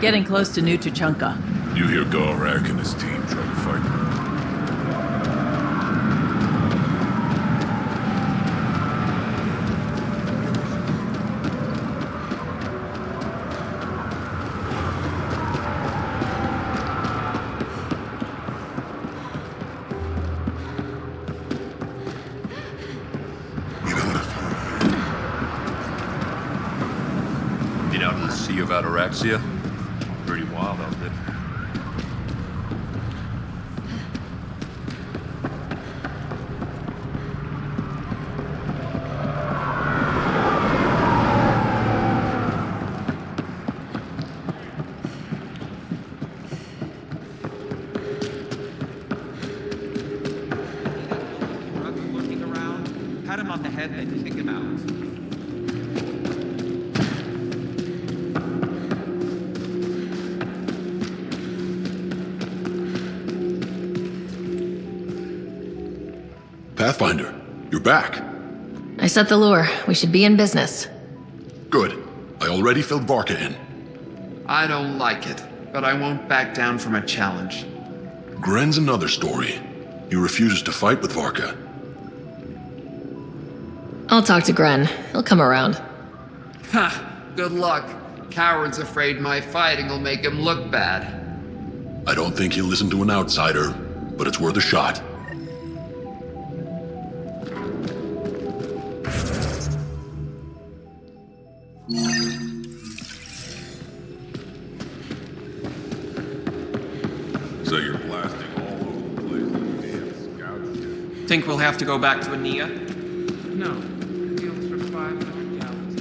Speaker 8: Getting close to New Tuchanka.
Speaker 19: You hear Gorak and his team trying to fight me. Been out in the Sea of Ataraxia? Pretty wild out there.
Speaker 1: Looking around, pat him on the head, then kick him out.
Speaker 19: Pathfinder, you're back.
Speaker 11: I set the lure. We should be in business.
Speaker 19: Good. I already filled Varka in.
Speaker 13: I don't like it, but I won't back down from a challenge.
Speaker 19: Gren's another story. He refuses to fight with Varka.
Speaker 11: I'll talk to Gren. He'll come around.
Speaker 13: Ha! Good luck. Coward's afraid my fighting will make him look bad.
Speaker 19: I don't think he'll listen to an outsider, but it's worth a shot. So you're blasting all over the place like damn scouts.
Speaker 6: Think we'll have to go back to Ania?
Speaker 1: No. Fields for 500 gallons.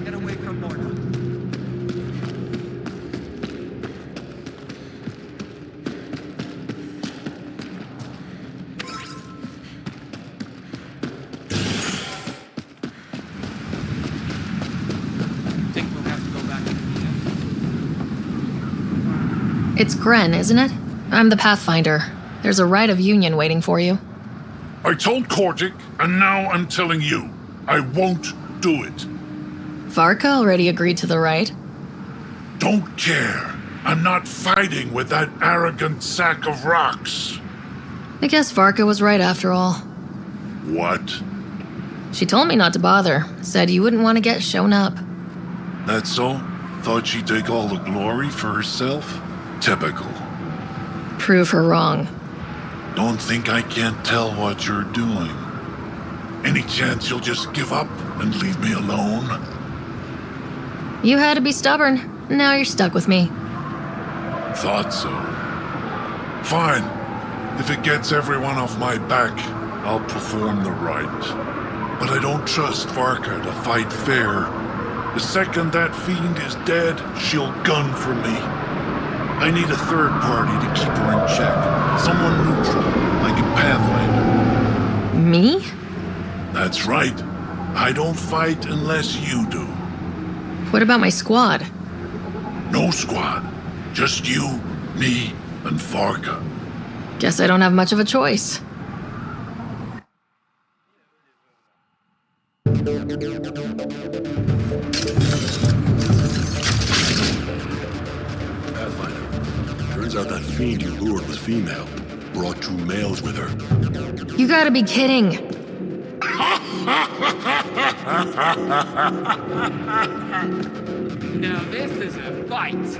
Speaker 1: Get away from Morna.
Speaker 6: Think we'll have to go back to Ania?
Speaker 11: It's Gren, isn't it? I'm the Pathfinder. There's a rite of union waiting for you.
Speaker 21: I told Kordic, and now I'm telling you. I won't do it.
Speaker 11: Varka already agreed to the rite.
Speaker 21: Don't care. I'm not fighting with that arrogant sack of rocks.
Speaker 11: I guess Varka was right after all.
Speaker 21: What?
Speaker 11: She told me not to bother. Said you wouldn't want to get shown up.
Speaker 21: That's so? Thought she'd take all the glory for herself? Typical.
Speaker 11: Prove her wrong.
Speaker 21: Don't think I can't tell what you're doing. Any chance you'll just give up and leave me alone?
Speaker 11: You had to be stubborn. Now you're stuck with me.
Speaker 21: Thought so. Fine. If it gets everyone off my back, I'll perform the rite. But I don't trust Varka to fight fair. The second that fiend is dead, she'll gun for me. I need a third party to keep her in check. Someone neutral, like a Pathfinder.
Speaker 11: Me?
Speaker 21: That's right. I don't fight unless you do.
Speaker 11: What about my squad?
Speaker 21: No squad. Just you, me, and Farka.
Speaker 11: Guess I don't have much of a choice.
Speaker 19: Pathfinder, turns out that fiend you lured was female. Brought 2 males with her.
Speaker 11: You gotta be kidding.
Speaker 17: Now this is a fight.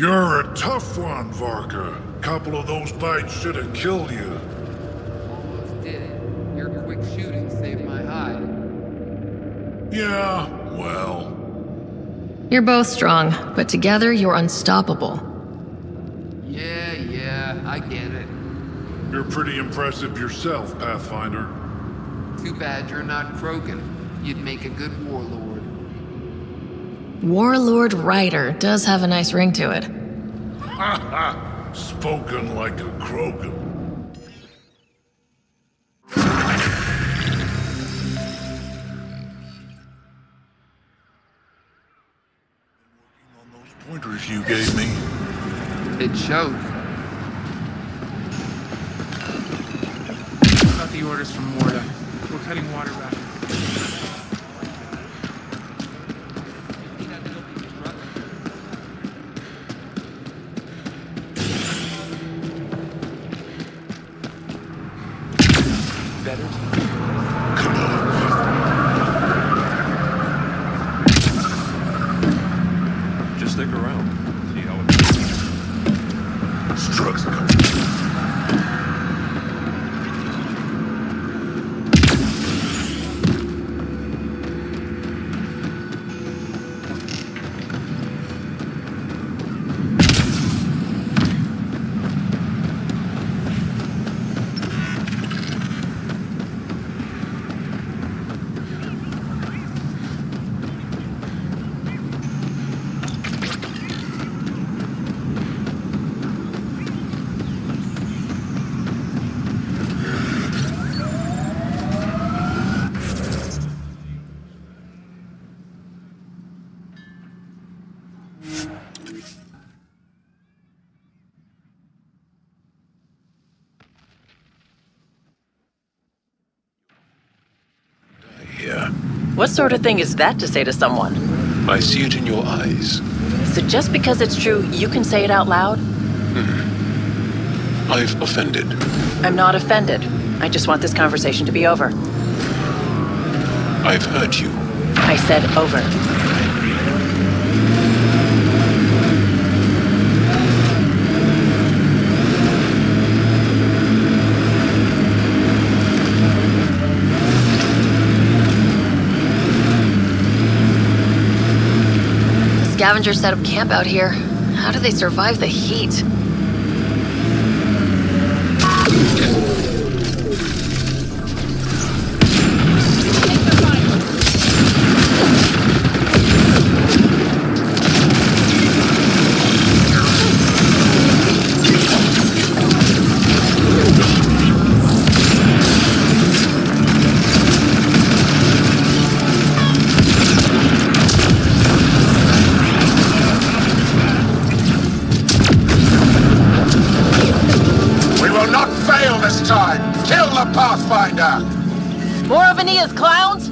Speaker 21: You're a tough one, Varka. Couple of those bites should have killed you.
Speaker 17: Almost did it. Your quick shooting saved my hide.
Speaker 21: Yeah, well.
Speaker 11: You're both strong, but together you're unstoppable.
Speaker 17: Yeah, I get it.
Speaker 21: You're pretty impressive yourself, Pathfinder.
Speaker 17: Too bad you're not Krogan. You'd make a good warlord.
Speaker 11: Warlord Ryder does have a nice ring to it.
Speaker 21: Ha ha! Spoken like a Krogan. Pointers you gave me.
Speaker 17: It shows. Got the orders from Morda. We're cutting water rations.
Speaker 15: Better.
Speaker 19: Just stick around. See how it goes.
Speaker 21: Struck's coming.
Speaker 8: What sort of thing is that to say to someone?
Speaker 15: I see it in your eyes.
Speaker 8: So just because it's true, you can say it out loud?
Speaker 15: I've offended.
Speaker 8: I'm not offended. I just want this conversation to be over.
Speaker 15: I've hurt you.
Speaker 8: I said over.
Speaker 11: Scavengers set up camp out here. How do they survive the heat?
Speaker 22: Pathfinder!
Speaker 8: More of Aenea's clowns?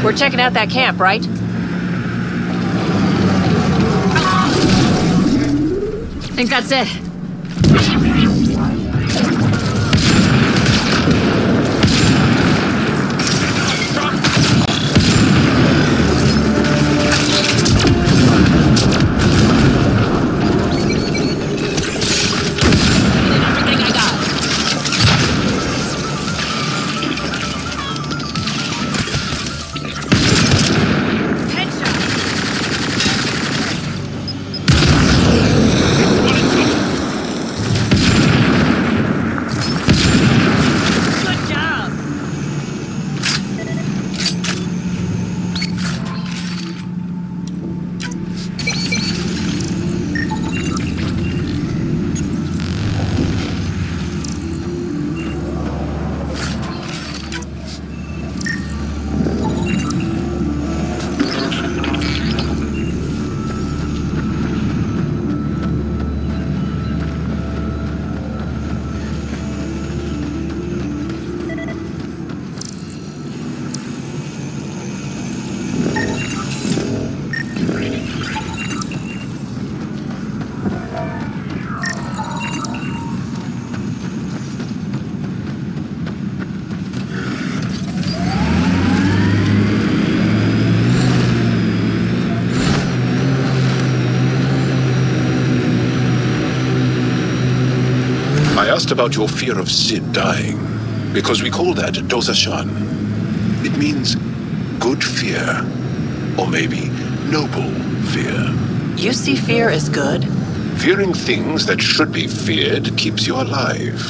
Speaker 8: We're checking out that camp, right?
Speaker 11: I think that's it.
Speaker 15: asked about your fear of Sid dying, because we call that Dosashan. It means good fear, or maybe noble fear.
Speaker 8: You see fear as good?
Speaker 15: Fearing things that should be feared keeps you alive.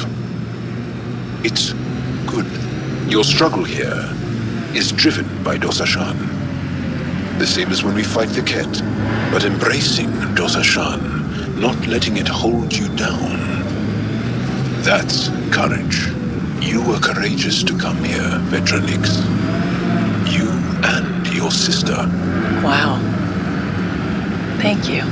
Speaker 15: It's good. Your struggle here is driven by Dosashan. The same as when we fight the Ket, but embracing Dosashan, not letting it hold you down. That's courage. You were courageous to come here, Vetranix. You and your sister.
Speaker 8: Wow. Thank you.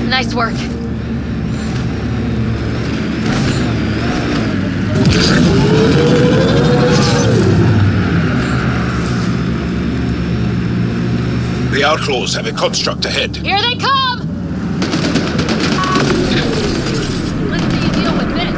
Speaker 2: Nice work.
Speaker 15: The outlaws have a construct ahead.
Speaker 2: Here they come! Let's see you deal with this.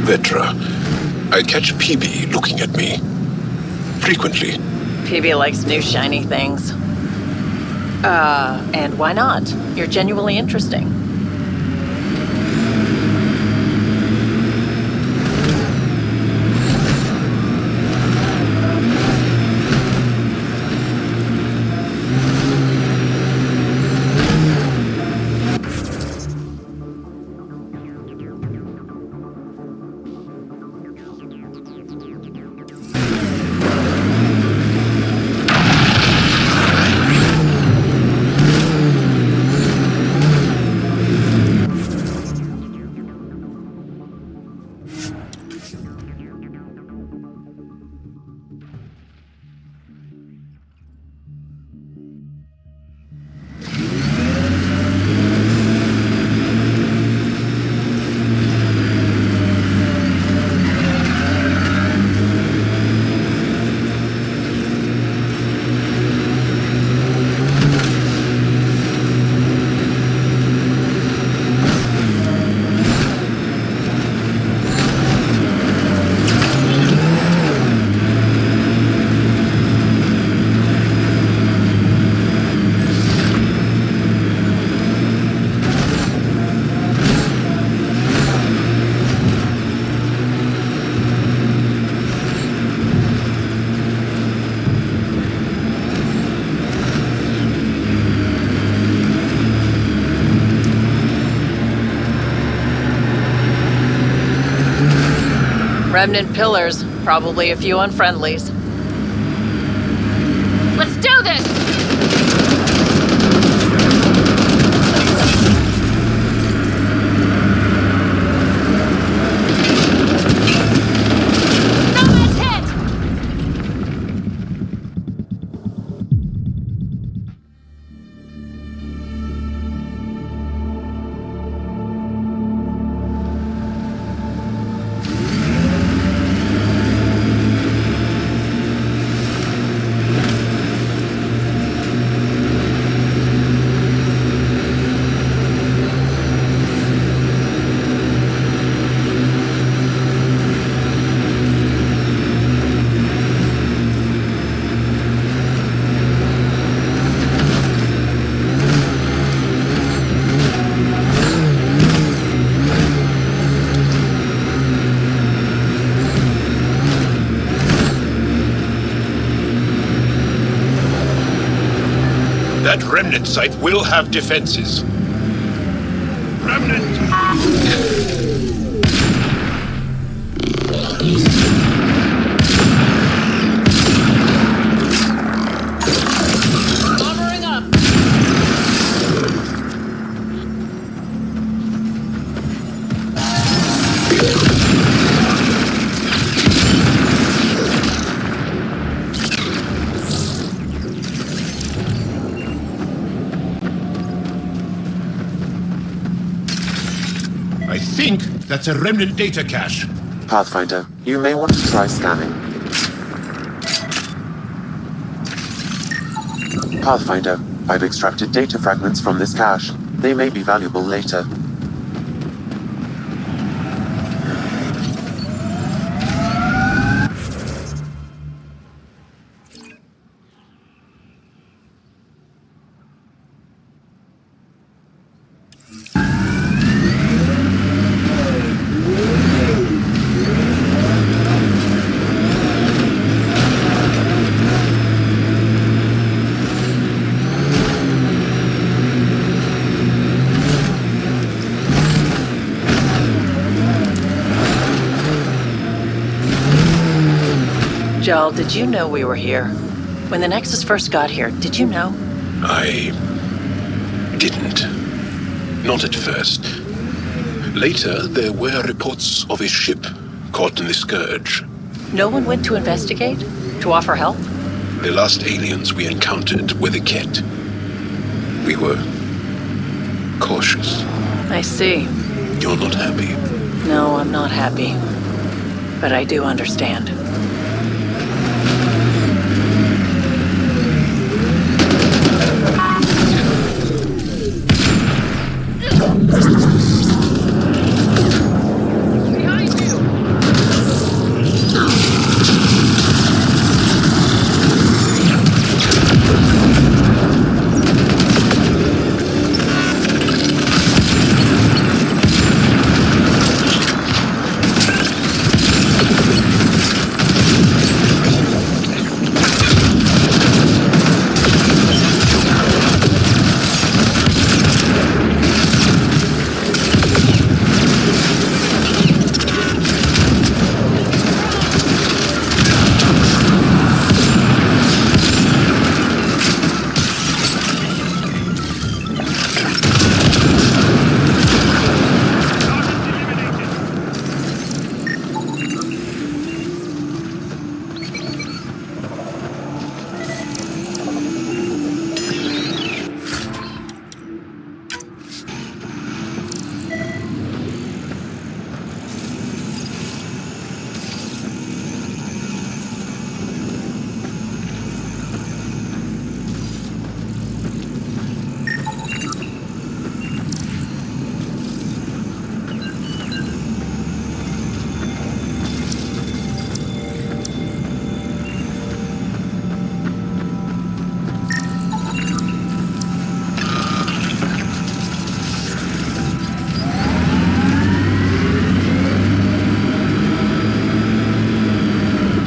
Speaker 15: Vetra, I catch PB looking at me. Frequently.
Speaker 8: PB likes new shiny things. And why not? You're genuinely interesting. Remnant pillars, probably a few unfriendlies.
Speaker 2: Let's do this!
Speaker 15: That remnant site will have defenses. Remnant!
Speaker 8: Covering up.
Speaker 15: I think that's a remnant data cache.
Speaker 9: Pathfinder, you may want to try scanning. Pathfinder, I've extracted data fragments from this cache. They may be valuable later.
Speaker 8: Jal, did you know we were here? When the Nexus first got here, did you know?
Speaker 15: I didn't. Not at first. Later, there were reports of a ship caught in the Scourge.
Speaker 8: No one went to investigate? To offer help?
Speaker 15: The last aliens we encountered were the Ket. We were cautious.
Speaker 8: I see.
Speaker 15: You're not happy?
Speaker 8: No, I'm not happy. But I do understand.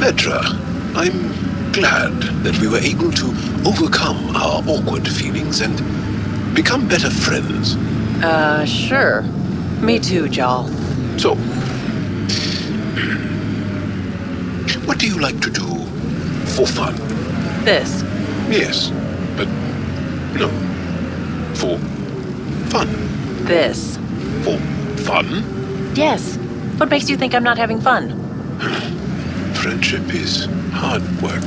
Speaker 15: Petra, I'm glad that we were able to overcome our awkward feelings and become better friends.
Speaker 8: Sure. Me too, Jal.
Speaker 15: So, What do you like to do for fun?
Speaker 8: This.
Speaker 15: Yes, but no. For fun.
Speaker 8: This.
Speaker 15: For fun?
Speaker 8: Yes. What makes you think I'm not having fun?
Speaker 15: Friendship is hard work.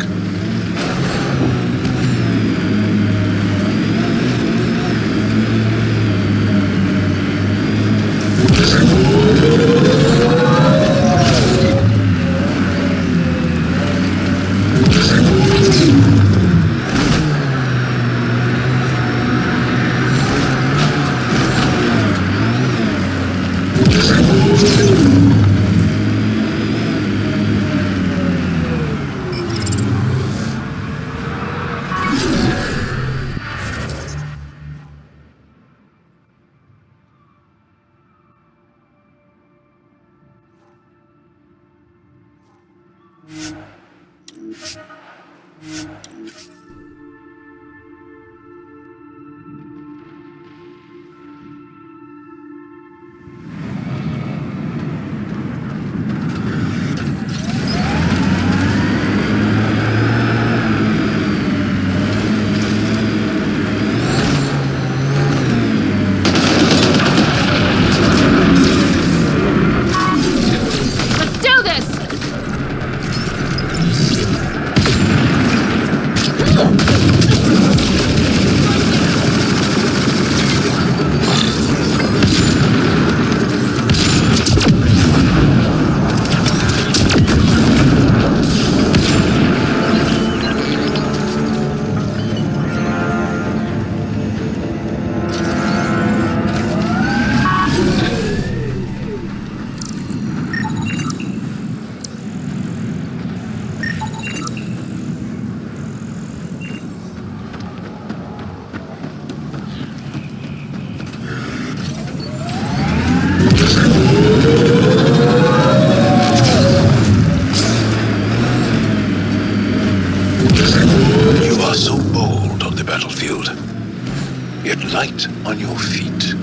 Speaker 15: Light on your feet.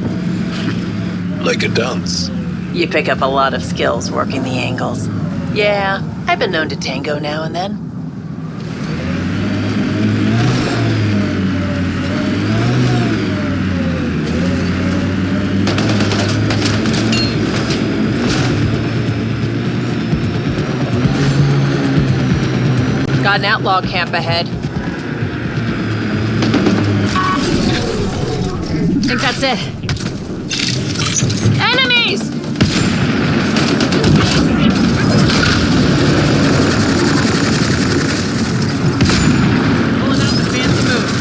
Speaker 15: Like a dance.
Speaker 8: You pick up a lot of skills working the angles. Yeah, I've been known to tango now and then. Got an outlaw camp ahead.
Speaker 11: I think that's it. Enemies!
Speaker 8: Pulling out the fancy move.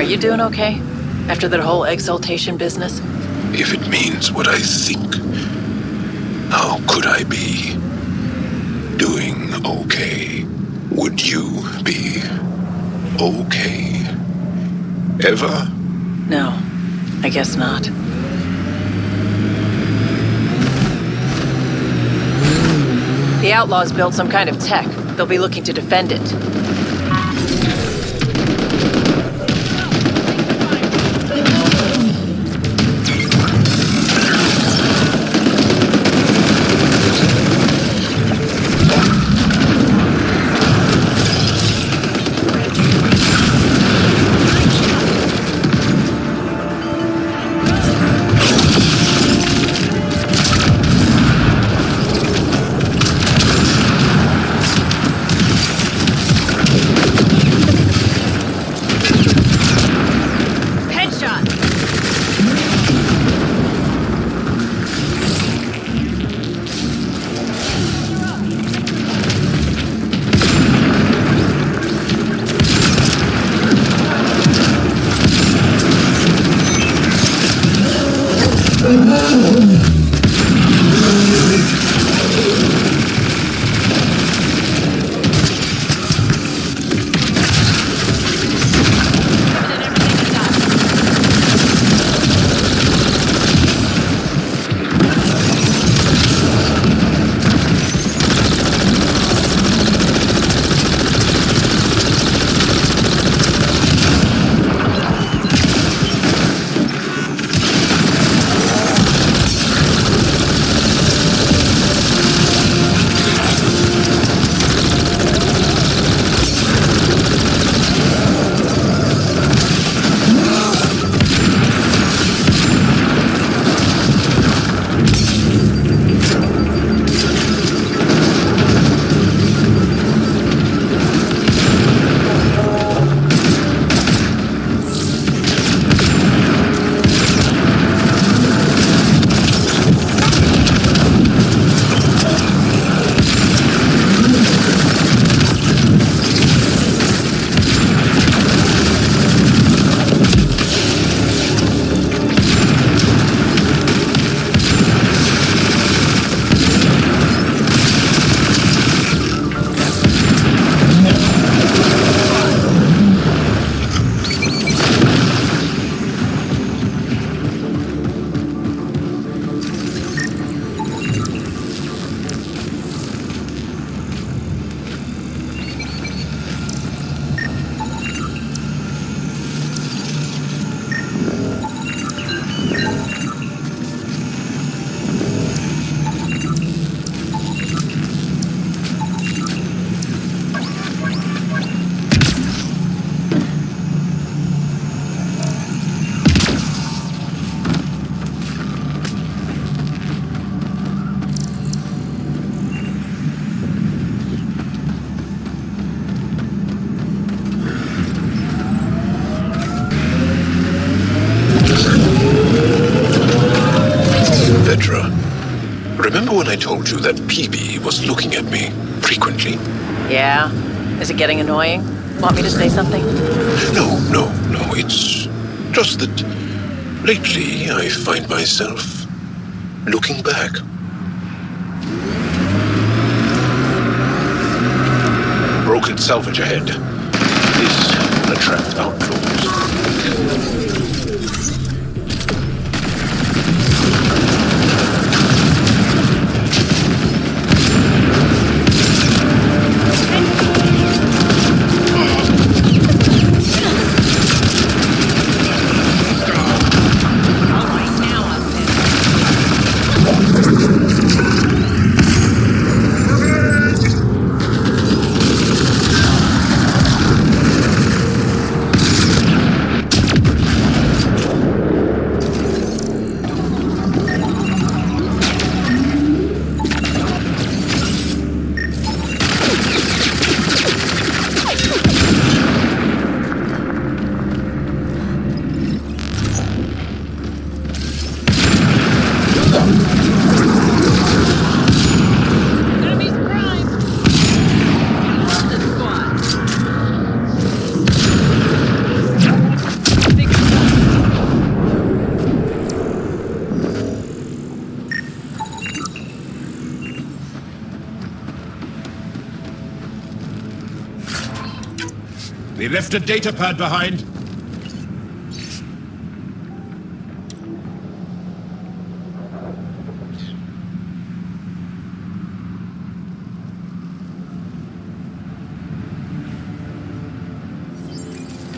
Speaker 8: You doing okay? After that whole exaltation business?
Speaker 15: If it means what I think, how could I be doing okay? Would you be okay? Ever?
Speaker 8: No, I guess not. The Outlaws built some kind of tech. They'll be looking to defend it.
Speaker 15: Remember when I told you that PB was looking at me frequently?
Speaker 8: Yeah? Is it getting annoying? Want me to say something?
Speaker 15: No. It's just that lately I find myself looking back. Broken salvage ahead. This will attract outlaws.
Speaker 16: They left a data pad behind.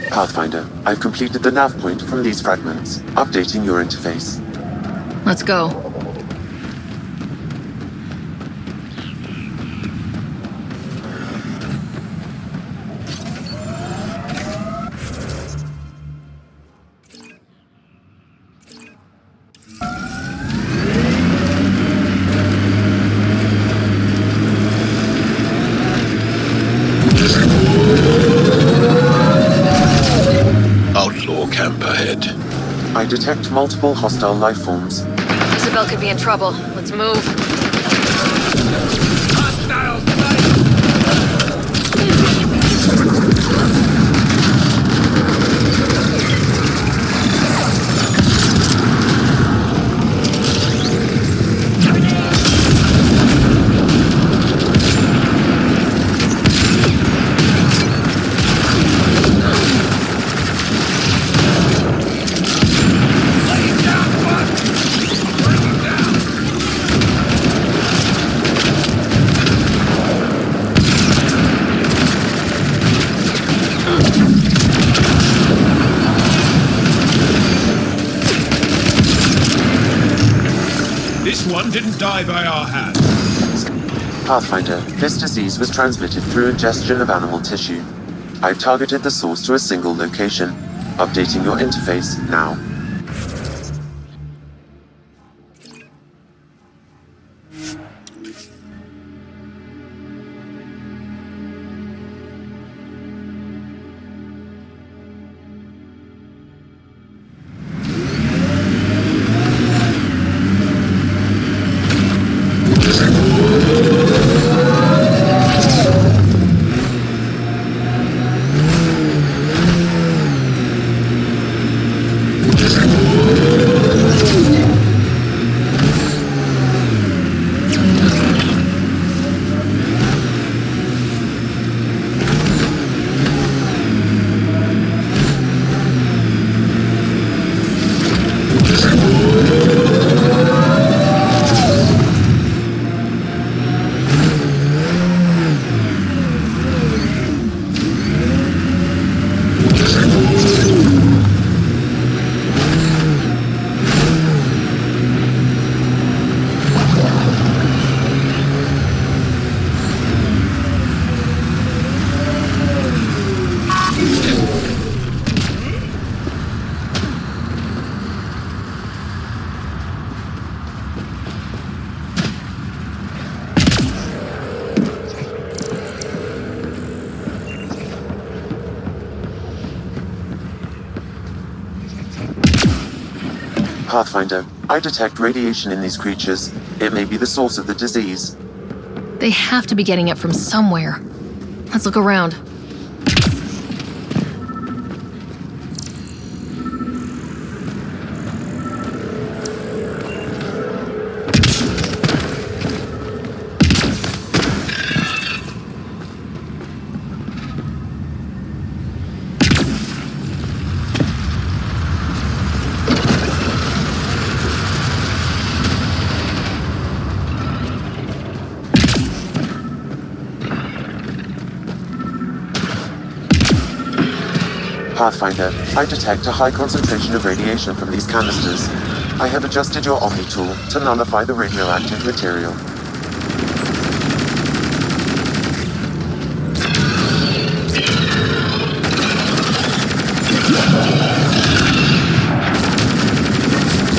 Speaker 9: Pathfinder, I've completed the nav point from these fragments, updating your interface.
Speaker 11: Let's go.
Speaker 9: I detect multiple hostile life forms.
Speaker 11: Isabel could be in trouble. Let's move.
Speaker 16: Anyone didn't die by our hands.
Speaker 9: Pathfinder, this disease was transmitted through ingestion of animal tissue. I've targeted the source to a single location. Updating your interface now. Pathfinder, I detect radiation in these creatures. It may be the source of the disease.
Speaker 11: They have to be getting it from somewhere. Let's look around.
Speaker 9: Pathfinder, I detect a high concentration of radiation from these canisters. I have adjusted your Omni tool to nullify the radioactive material.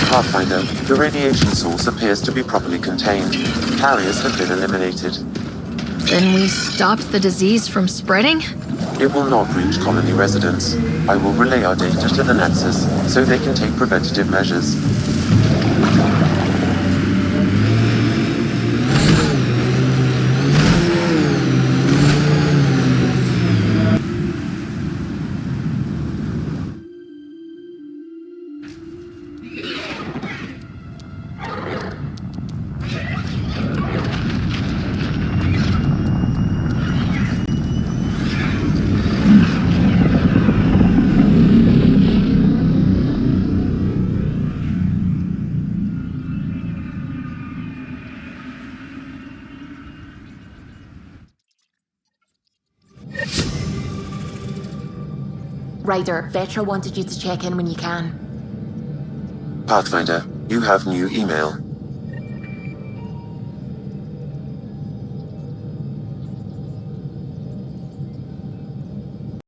Speaker 9: Pathfinder, the radiation source appears to be properly contained. Carriers have been eliminated.
Speaker 11: Then we stopped the disease from spreading?
Speaker 9: It will not reach colony residents. I will relay our data to the Nexus so they can take preventative measures.
Speaker 2: Ryder, Vetra wanted you to check in when you can.
Speaker 9: Pathfinder, you have new email.